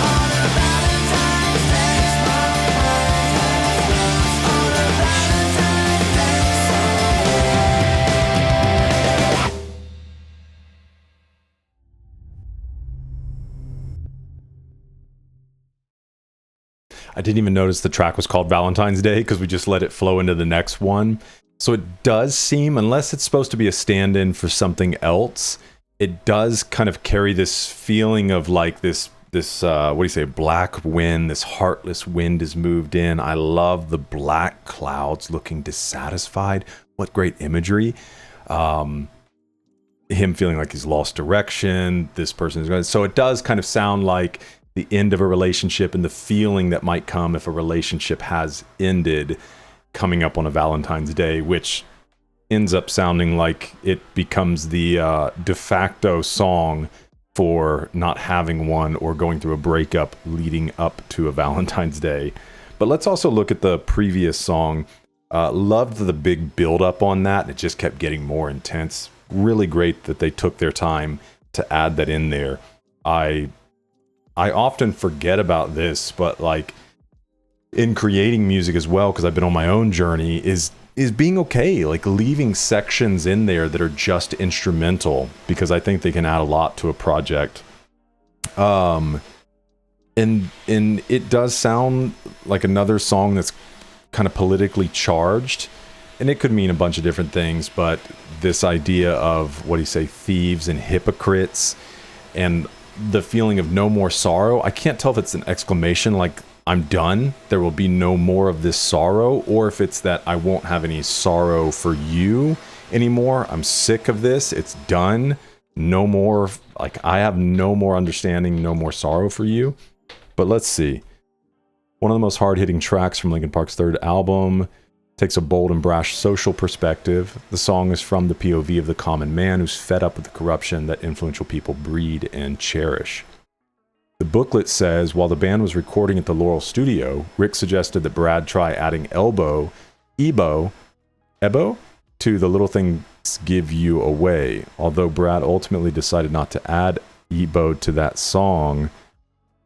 On a Valentine's Day, 'cause my mind has lost. On a Valentine's Day, I didn't even notice the track was called Valentine's Day because we just let it flow into the next one. So it does seem, unless it's supposed to be a stand-in for something else, it does kind of carry this feeling of like this what do you say, black wind, this heartless wind is moved in. I love the black clouds looking dissatisfied. What great imagery. Him feeling like he's lost direction. This person is going. So it does kind of sound like the end of a relationship and the feeling that might come if a relationship has ended, coming up on a Valentine's Day, which ends up sounding like it becomes the de facto song for not having one or going through a breakup leading up to a Valentine's Day. But let's also look at the previous song. Loved the big build up on that. It just kept getting more intense. Really great that they took their time to add that in there. I often forget about this, but like in creating music as well, because I've been on my own journey, is being okay, like leaving sections in there that are just instrumental, because I think they can add a lot to a project. And it does sound like another song that's kind of politically charged, and it could mean a bunch of different things, but this idea of, what do you say, thieves and hypocrites, and the feeling of no more sorrow. I can't tell if it's an exclamation like I'm done, there will be no more of this sorrow, or if it's that I won't have any sorrow for you anymore. I'm sick of this, it's done. no more, like, I have no more understanding, no more sorrow for you. But let's see. One of the most hard-hitting tracks from Linkin Park's third album takes a bold and brash social perspective. The song is from the POV of the common man who's fed up with the corruption that influential people breed and cherish. The booklet says, while the band was recording at the Laurel Studio, Rick suggested that Brad try adding Ebo, to The Little Things Give You Away. Although Brad ultimately decided not to add Ebo to that song,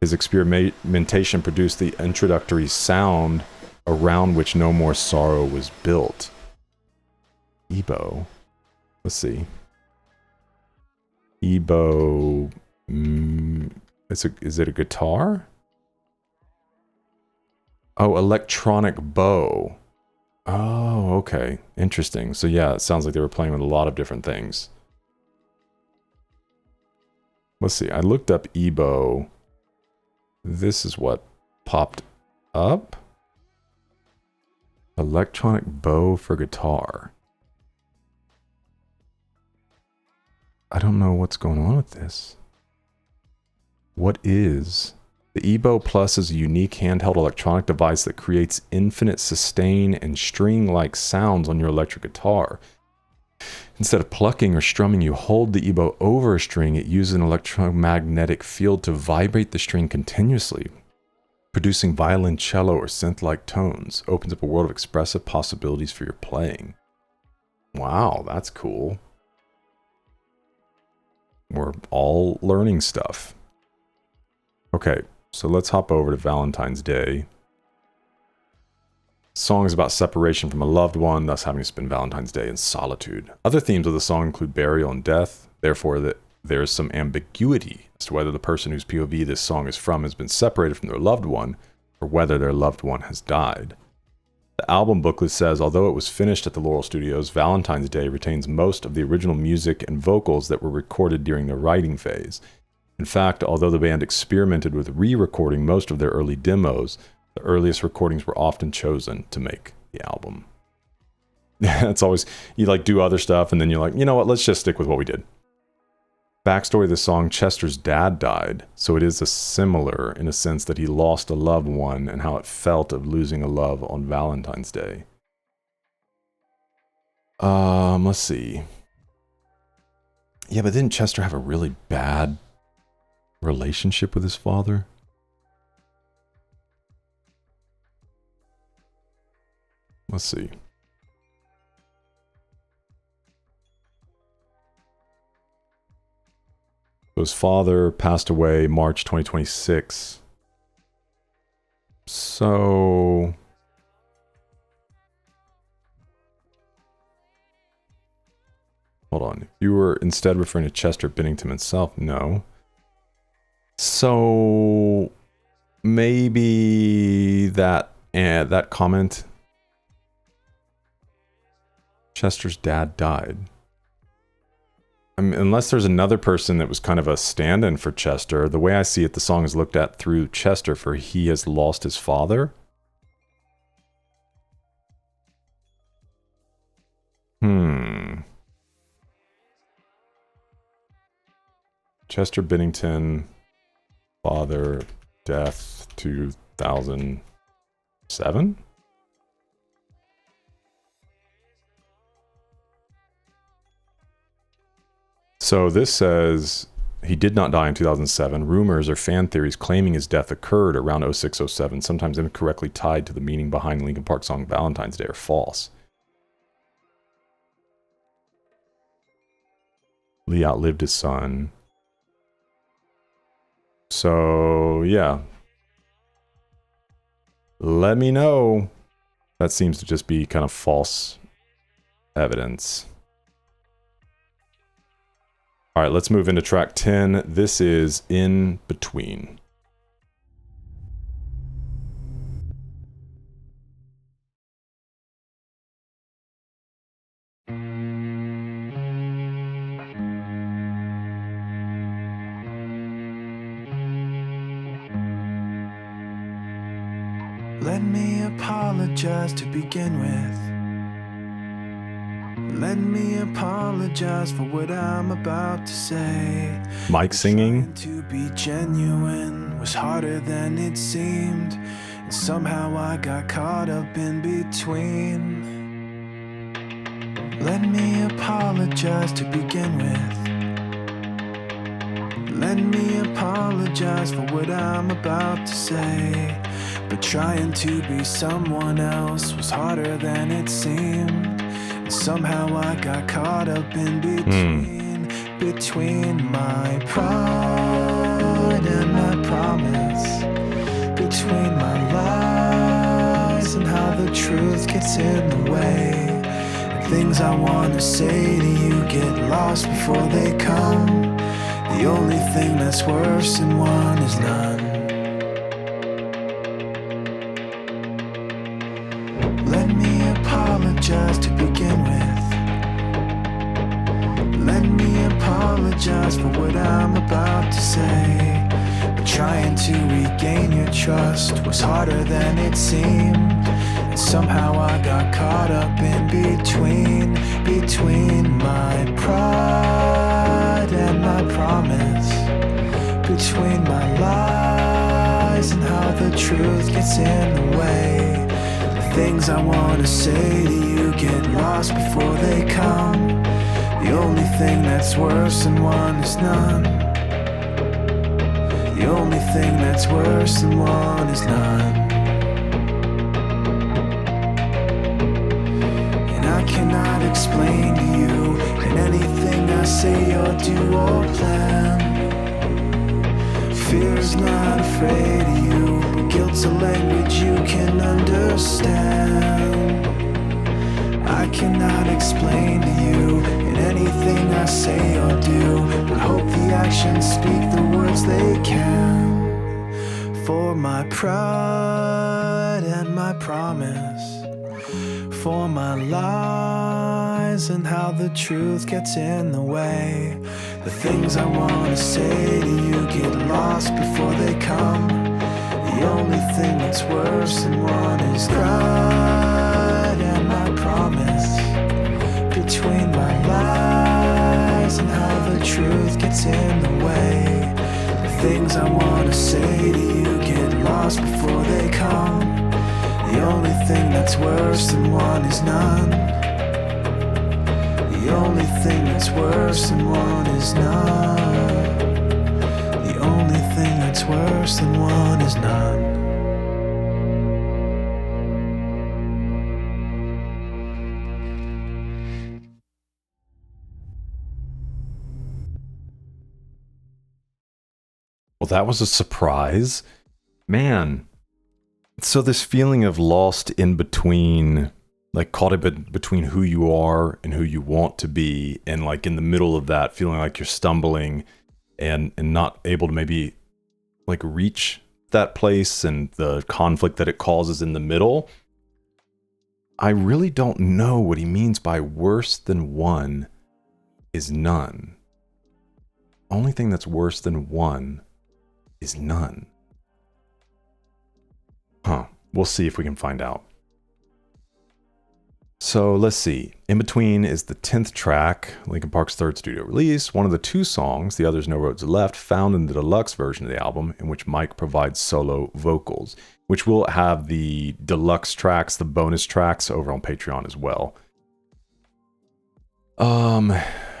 his experimentation produced the introductory sound around which No More Sorrow was built. Ebo. Let's see. Ebo. Is it a guitar? Oh, electronic bow. Oh, okay. Interesting. So yeah, it sounds like they were playing with a lot of different things. Let's see. I looked up Ebo. This is what popped up. Electronic bow for guitar. I don't know what's going on with this. What is? The Ebo Plus is a unique handheld electronic device that creates infinite sustain and string-like sounds on your electric guitar. Instead of plucking or strumming, you hold the Ebo over a string. It uses an electromagnetic field to vibrate the string continuously, producing violoncello or synth-like tones. Opens up a world of expressive possibilities for your playing. Wow, that's cool. We're all learning stuff. Okay, so let's hop over to Valentine's Day. Song is about separation from a loved one, thus having to spend Valentine's Day in solitude. Other themes of the song include burial and death, therefore there is some ambiguity as to whether the person whose POV this song is from has been separated from their loved one, or whether their loved one has died. The album booklet says, although it was finished at the Laurel Studios, Valentine's Day retains most of the original music and vocals that were recorded during the writing phase. In fact, although the band experimented with re-recording most of their early demos, the earliest recordings were often chosen to make the album. It's always, you like do other stuff and then you're like, you know what, let's just stick with what we did. Backstory of the song, Chester's dad died, so it is similar in a sense that he lost a loved one and how it felt of losing a love on Valentine's Day. Let's see. Yeah, but didn't Chester have a really bad relationship with his father? Let's see. So his father passed away March 2026. So hold on. You were instead referring to Chester Bennington himself? No. So maybe that comment, Chester's dad died. I mean, unless there's another person that was kind of a stand-in for Chester, the way I see it, the song is looked at through Chester, for he has lost his father. Chester Bennington, father, death, 2007? So this says he did not die in 2007. Rumors or fan theories claiming his death occurred around 0607, sometimes incorrectly tied to the meaning behind Linkin Park's song Valentine's Day, are false. Lee outlived his son. So, yeah. Let me know. That seems to just be kind of false evidence. All right, let's move into track 10. This is In Between. Let me apologize to begin with. Let me apologize for what I'm about to say. Mike singing. To be genuine was harder than it seemed, and somehow I got caught up in between. Let me apologize to begin with. Let me apologize for what I'm about to say. But trying to be someone else was harder than it seemed. And somehow I got caught up in between my pride and my promise, between my lies and how the truth gets in the way. And things I want to say to you get lost before they come. The only thing that's worse than one is none. Let me apologize to begin with. Let me apologize for what I'm about to say. But trying to regain your trust was harder than it seemed. And somehow I got caught up in between my pride and my promise, between my lies and how the truth gets in the way. The things I want to say to you get lost before they come. The only thing that's worse than one is none. The only thing that's worse than one is none. And I cannot explain to you in anything I say or do or plan. Fear is not afraid of you, but guilt's a language you can understand. I cannot explain to you in anything I say or do, but hope the actions speak the words they can. For my pride and my promise, for my lies and how the truth gets in the way. The things I want to say to you get lost before they come. The only thing that's worse than one is pride and my promise, between my lies and how the truth gets in the way. The things I want to say to you get lost before they come. The only thing that's worse than one is none. The only thing that's worse than one is none. The only thing that's worse than one is none. Well, that was a surprise. Man. So this feeling of lost in between, like caught in between who you are and who you want to be, and like in the middle of that, feeling like you're stumbling and not able to maybe like reach that place, and the conflict that it causes in the middle. I really don't know what he means by worse than one is none. Only thing that's worse than one is none. Huh. We'll see if we can find out. So let's see. In Between is the 10th track, Linkin Park's third studio release, one of the two songs, the other's No Roads Left, found in the deluxe version of the album, in which Mike provides solo vocals, which will have the deluxe tracks, the bonus tracks, over on Patreon as well.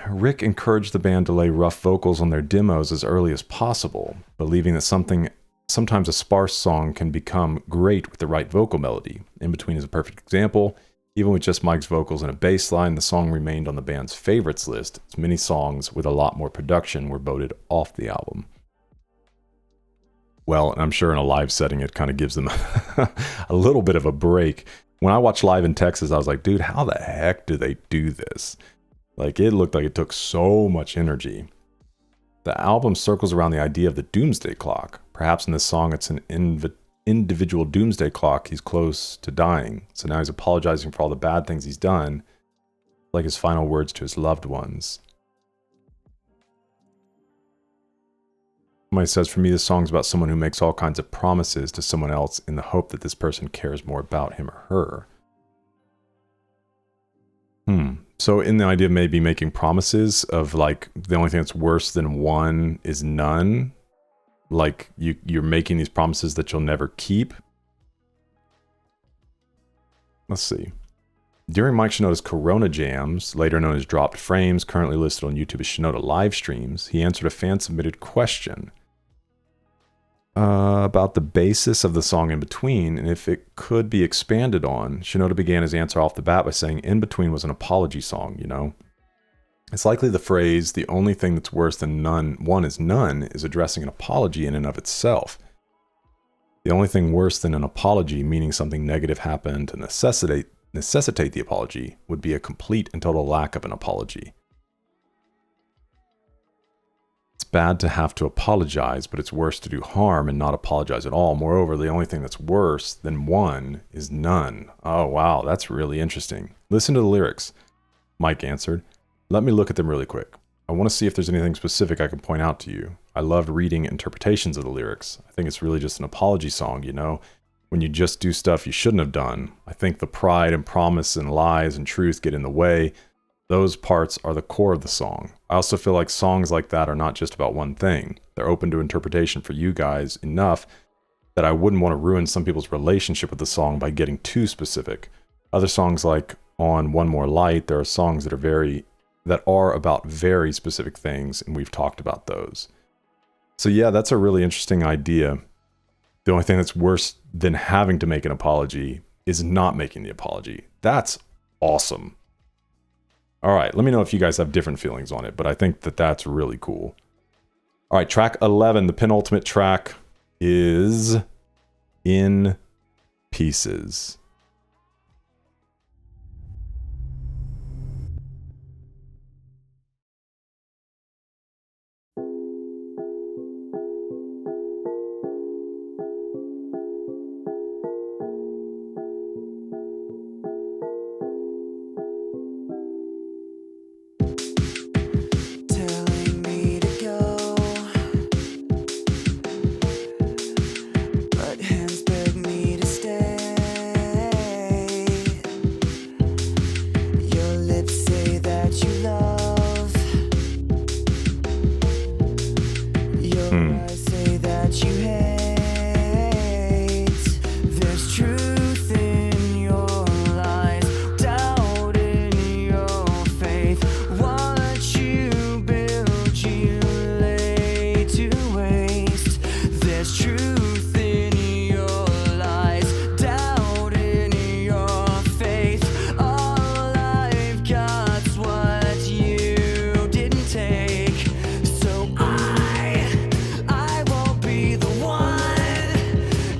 Rick encouraged the band to lay rough vocals on their demos as early as possible, believing that sometimes a sparse song can become great with the right vocal melody. In Between is a perfect example. Even with just Mike's vocals and a bass line, the song remained on the band's favorites list, as many songs with a lot more production were voted off the album. Well, I'm sure in a live setting it kind of gives them a little bit of a break. When I watched live in Texas, I was like, dude, how the heck do they do this? Like, it looked like it took so much energy. The album circles around the idea of the doomsday clock. Perhaps in this song it's an individual doomsday clock. He's close to dying, so now he's apologizing for all the bad things he's done, like his final words to his loved ones. Somebody says, for me, this song's about someone who makes all kinds of promises to someone else in the hope that this person cares more about him or her. So in the idea of maybe making promises of like the only thing that's worse than one is none, like you're making these promises that you'll never keep. Let's see. During Mike Shinoda's Corona Jams, later known as Dropped Frames, currently listed on YouTube as Shinoda Live Streams, he answered a fan-submitted question about the basis of the song In Between and if it could be expanded on. Shinoda began his answer off the bat by saying In Between was an apology song, you know? It's likely the phrase, the only thing that's worse than one is none, is addressing an apology in and of itself. The only thing worse than an apology, meaning something negative happened to necessitate the apology, would be a complete and total lack of an apology. It's bad to have to apologize, but it's worse to do harm and not apologize at all. Moreover, the only thing that's worse than one is none. Oh, wow, that's really interesting. Listen to the lyrics. Mike answered, let me look at them really quick. I want to see if there's anything specific I can point out to you. I loved reading interpretations of the lyrics. I think it's really just an apology song, you know? When you just do stuff you shouldn't have done. I think the pride and promise and lies and truth get in the way. Those parts are the core of the song. I also feel like songs like that are not just about one thing. They're open to interpretation for you guys enough that I wouldn't want to ruin some people's relationship with the song by getting too specific. Other songs like on One More Light, there are songs that are about very specific things, and we've talked about those. So yeah, that's a really interesting idea. The only thing that's worse than having to make an apology is not making the apology. That's awesome. All right, let me know if you guys have different feelings on it, but I think that that's really cool. All right, track 11, the penultimate track is In Pieces.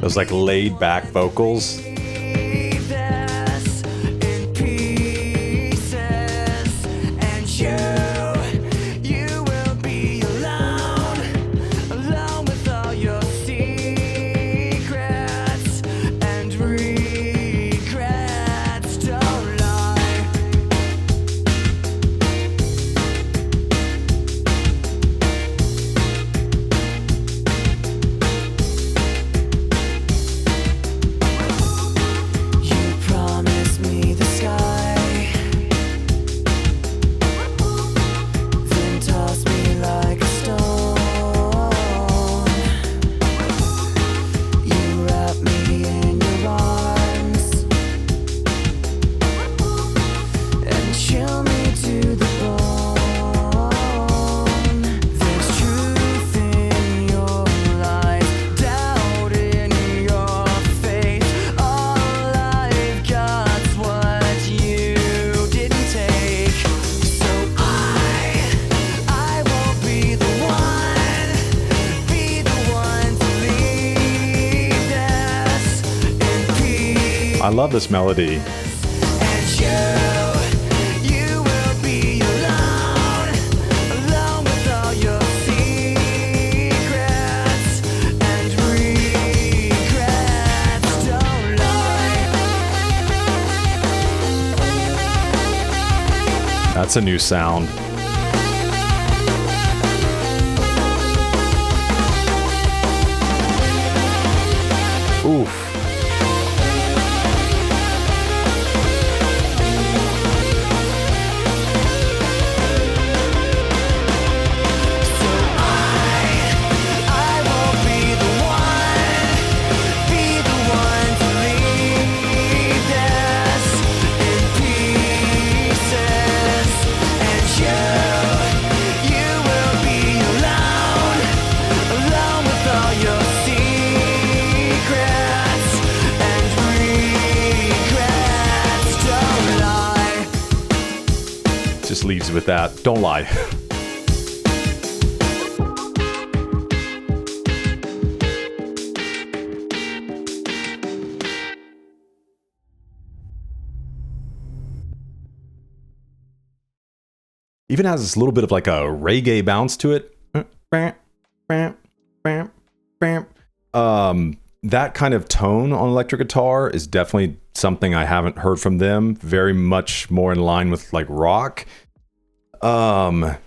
Those like laid back vocals. I love this melody. That's a new sound. Oof. leaves you with that. Don't lie. Even has this little bit of like a reggae bounce to it. That kind of tone on electric guitar is definitely something I haven't heard from them. Very much more in line with like rock. Man,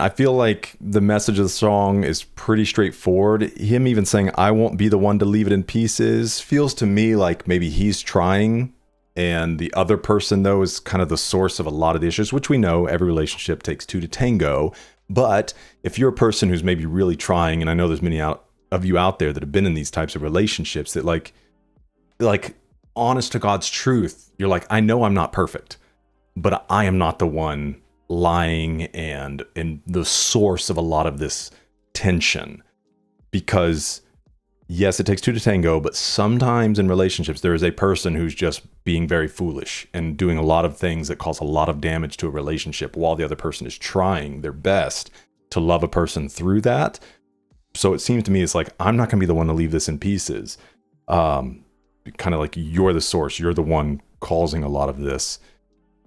I feel like the message of the song is pretty straightforward. Him even saying, "I won't be the one to leave it in pieces," feels to me like maybe he's trying, and the other person, though, is kind of the source of a lot of the issues, which we know every relationship takes two to tango. But if you're a person who's maybe really trying, and I know there's many of you out there that have been in these types of relationships that like honest to God's truth, you're like, I know I'm not perfect, but I am not the one lying and the source of a lot of this tension. Because yes, it takes two to tango, but sometimes in relationships, there is a person who's just being very foolish and doing a lot of things that cause a lot of damage to a relationship while the other person is trying their best to love a person through that. So it seems to me it's like, I'm not going to be the one to leave this in pieces. Kind of like you're the source. You're the one causing a lot of this.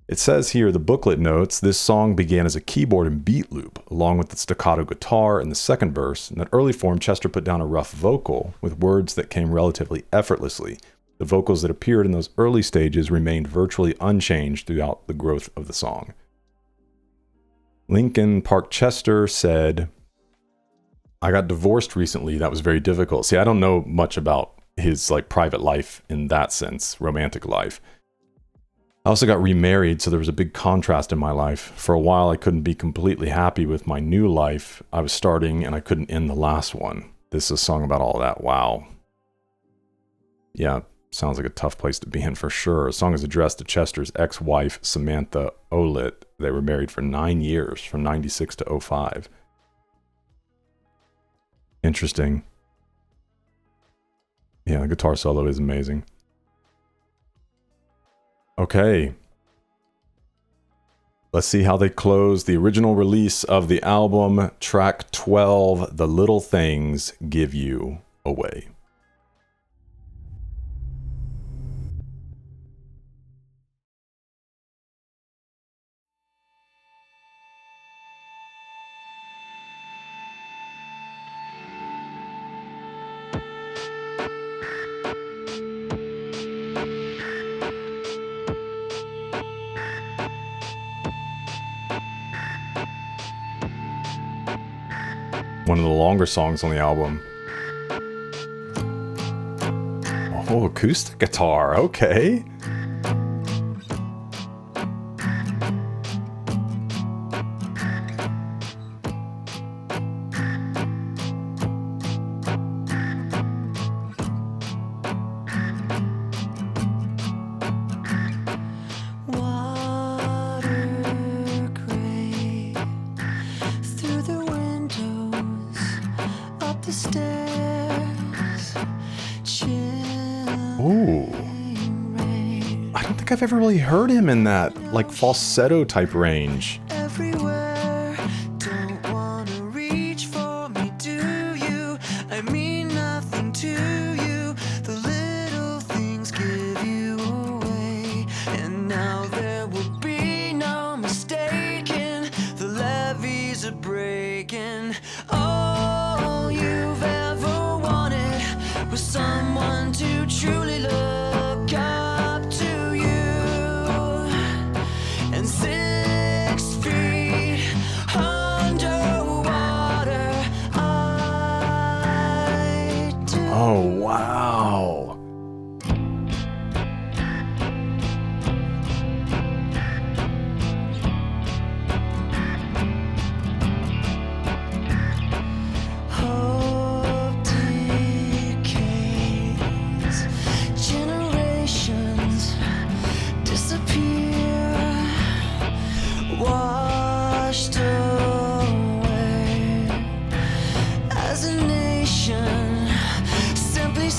It says here, the booklet notes, this song began as a keyboard and beat loop, along with the staccato guitar in the second verse. In that early form, Chester put down a rough vocal with words that came relatively effortlessly. The vocals that appeared in those early stages remained virtually unchanged throughout the growth of the song. Linkin Park Chester said, I got divorced recently. That was very difficult. See, I don't know much about his like private life in that sense, romantic life. I also got remarried, so there was a big contrast in my life. For a while, I couldn't be completely happy with my new life I was starting, and I couldn't end the last one. This is a song about all that. Wow. Yeah, sounds like a tough place to be in for sure. The song is addressed to Chester's ex-wife, Samantha Olit. They were married for 9 years, from 96 to 05. Interesting. Yeah, the guitar solo is amazing. Okay. Let's see how they close the original release of the album, track 12, The Little Things Give You Away. One of the longer songs on the album. Oh, acoustic guitar, okay. I've ever really heard him in that like falsetto type range. Everywhere, don't wanna reach for me, do you? I mean nothing to you. The little things give you away, and now there will be no mistaking. The levees are breaking. All you've ever wanted was someone to truly look up to. 6 feet underwater, I do. Oh, wow. Hope decays, generations disappear. Washed away as a nation, simply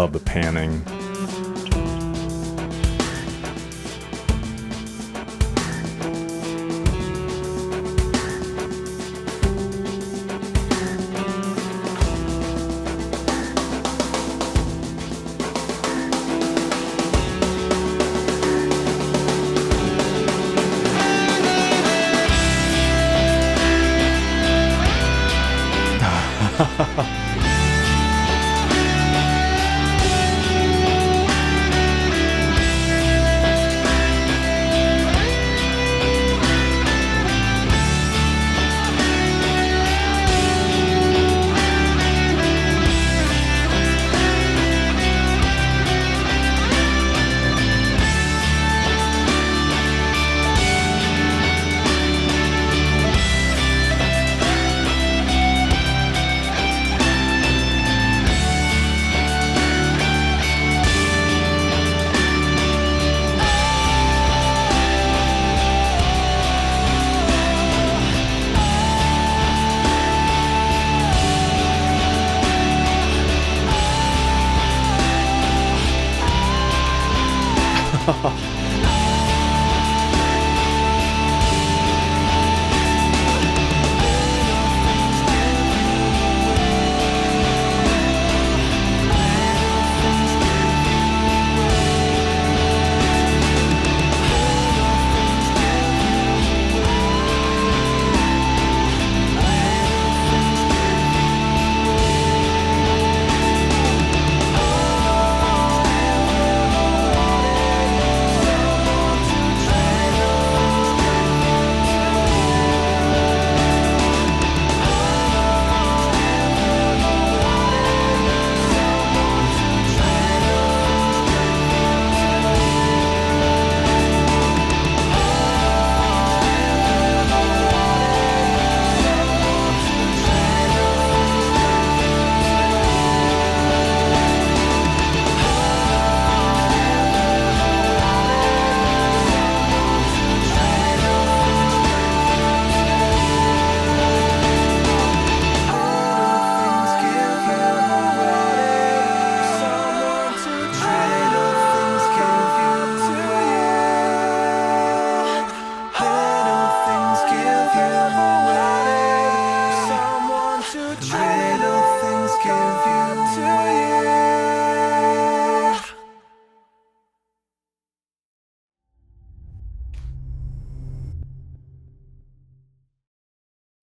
love the panning.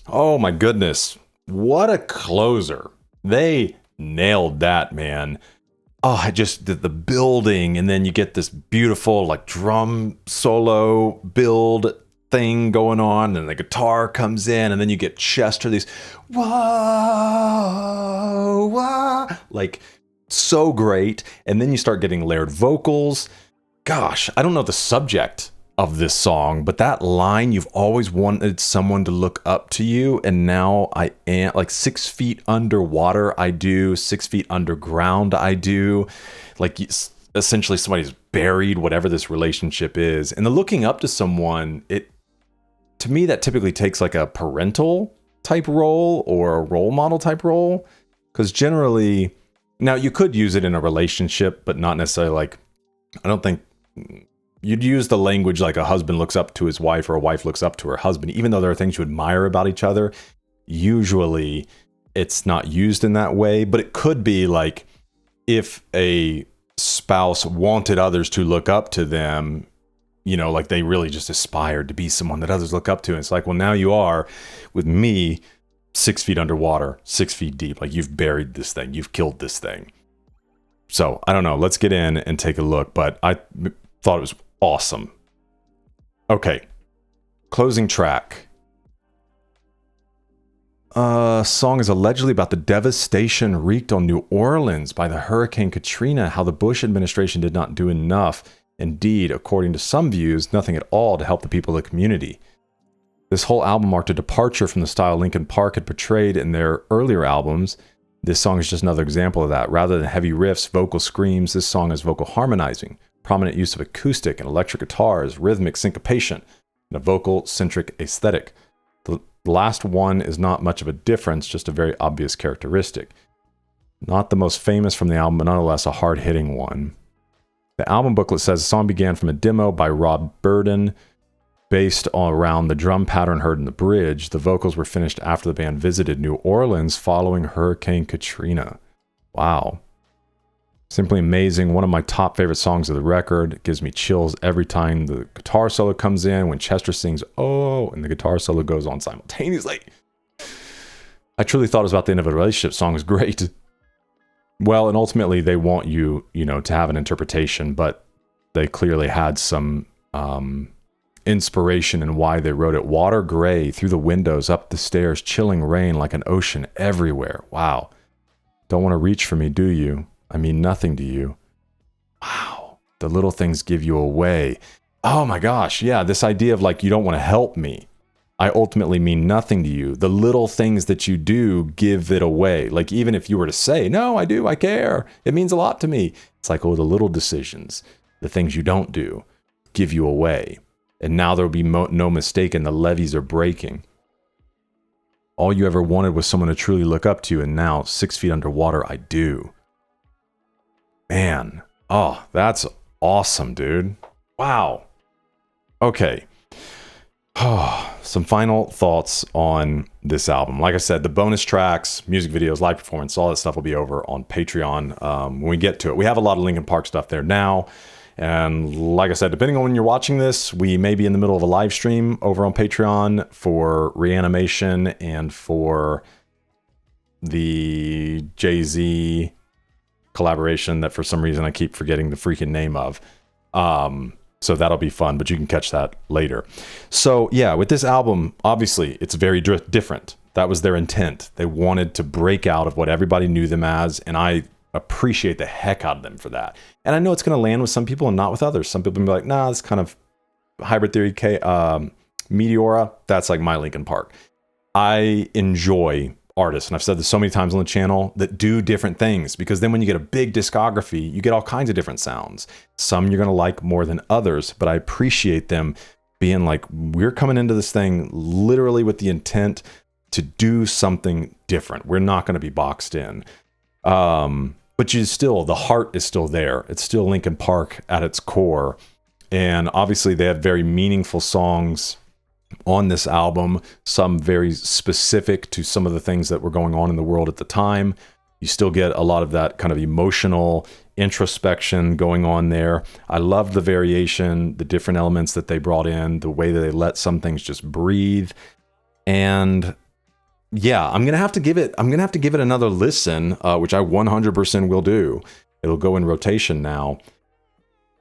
Oh my goodness. What a closer. They nailed that, man. Oh, I just did the building, and then you get this beautiful like drum solo build thing going on, and the guitar comes in, and then you get Chester, these whoa, whoa, like so great. And then you start getting layered vocals. Gosh, I don't know the subject of this song, but that line, you've always wanted someone to look up to you, and now I am, like 6 feet underwater I do, 6 feet underground I do, like essentially somebody's buried, whatever this relationship is. And the looking up to someone, it, to me, that typically takes like a parental type role or a role model type role, because generally, now you could use it in a relationship, but not necessarily like, I don't think you'd use the language like a husband looks up to his wife or a wife looks up to her husband. Even though there are things you admire about each other, usually it's not used in that way. But it could be like if a spouse wanted others to look up to them, you know, like they really just aspired to be someone that others look up to. And it's like, well, now you are with me 6 feet underwater, 6 feet deep. Like you've buried this thing, you've killed this thing. So I don't know. Let's get in and take a look. But I thought it was awesome. Okay. Closing track. Song is allegedly about the devastation wreaked on New Orleans by the Hurricane Katrina, how the Bush administration did not do enough. Indeed, according to some views, nothing at all to help the people of the community. This whole album marked a departure from the style Linkin Park had portrayed in their earlier albums. This song is just another example of that. Rather than heavy riffs, vocal screams, this song is vocal harmonizing, prominent use of acoustic and electric guitars, rhythmic syncopation, and a vocal-centric aesthetic. The last one is not much of a difference, just a very obvious characteristic. Not the most famous from the album, but nonetheless a hard-hitting one. The album booklet says the song began from a demo by Rob Burden, based around the drum pattern heard in the bridge. The vocals were finished after the band visited New Orleans following Hurricane Katrina. Wow. Simply amazing. One of my top favorite songs of the record. It gives me chills every time the guitar solo comes in, when Chester sings, "Oh," and the guitar solo goes on simultaneously. I truly thought it was about the end of a relationship. Song is great. Well, and ultimately they want you, to have an interpretation, but they clearly had some inspiration in why they wrote it. Water gray through the windows, up the stairs, chilling rain like an ocean everywhere. Wow. Don't want to reach for me, do you? I mean nothing to you. Wow. The little things give you away. Oh my gosh. Yeah. This idea of like, you don't want to help me. I ultimately mean nothing to you. The little things that you do give it away. Like even if you were to say, no, I do, I care. It means a lot to me. It's like, oh, the little decisions, the things you don't do give you away. And now there'll be no mistake, and the levees are breaking. All you ever wanted was someone to truly look up to, and now 6 feet underwater, I do. Man, oh, that's awesome, dude. Wow. Okay. Some final thoughts on this album. Like I said, the bonus tracks, music videos, live performance, all that stuff will be over on Patreon when we get to it. We have a lot of Linkin Park stuff there now. And like I said, depending on when you're watching this, we may be in the middle of a live stream over on Patreon for Reanimation and for the Jay-Z collaboration that for some reason I keep forgetting the freaking name of. So that'll be fun, but you can catch that later. So yeah, with this album, obviously it's very different. That was their intent. They wanted to break out of what everybody knew them as, and I appreciate the heck out of them for that. And I know it's going to land with some people and not with others. Some people will be like, nah, it's kind of Hybrid Theory, Meteora. That's like my Linkin Park. I enjoy artists, and I've said this so many times on the channel, that do different things, because then when you get a big discography, you get all kinds of different sounds. Some you're going to like more than others, but I appreciate them being like, we're coming into this thing literally with the intent to do something different. We're not going to be boxed in. But the heart is still there. It's still Linkin Park at its core. And obviously they have very meaningful songs on this album, some very specific to some of the things that were going on in the world at the time. You still get a lot of that kind of emotional introspection going on there. I love the variation, the different elements that they brought in, the way that they let some things just breathe. And yeah, I'm gonna have to give it another listen, which I 100% will do. It'll go in rotation now,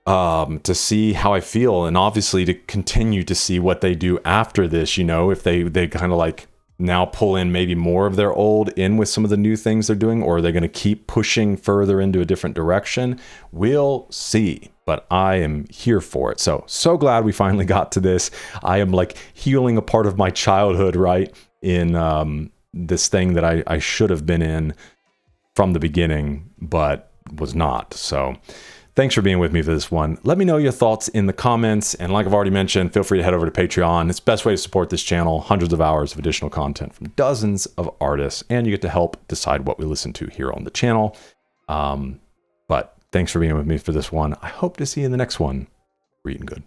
to see how I feel, and obviously to continue to see what they do after this. If they kind of like now pull in maybe more of their old in with some of the new things they're doing, or are they going to keep pushing further into a different direction? We'll see. But I am here for it. So glad we finally got to this. I am like healing a part of my childhood, right? In this thing that I should have been in from the beginning, but was not. So thanks for being with me for this one. Let me know your thoughts in the comments. And like I've already mentioned, feel free to head over to Patreon. It's the best way to support this channel. Hundreds of hours of additional content from dozens of artists. And you get to help decide what we listen to here on the channel. But thanks for being with me for this one. I hope to see you in the next one. Reading good.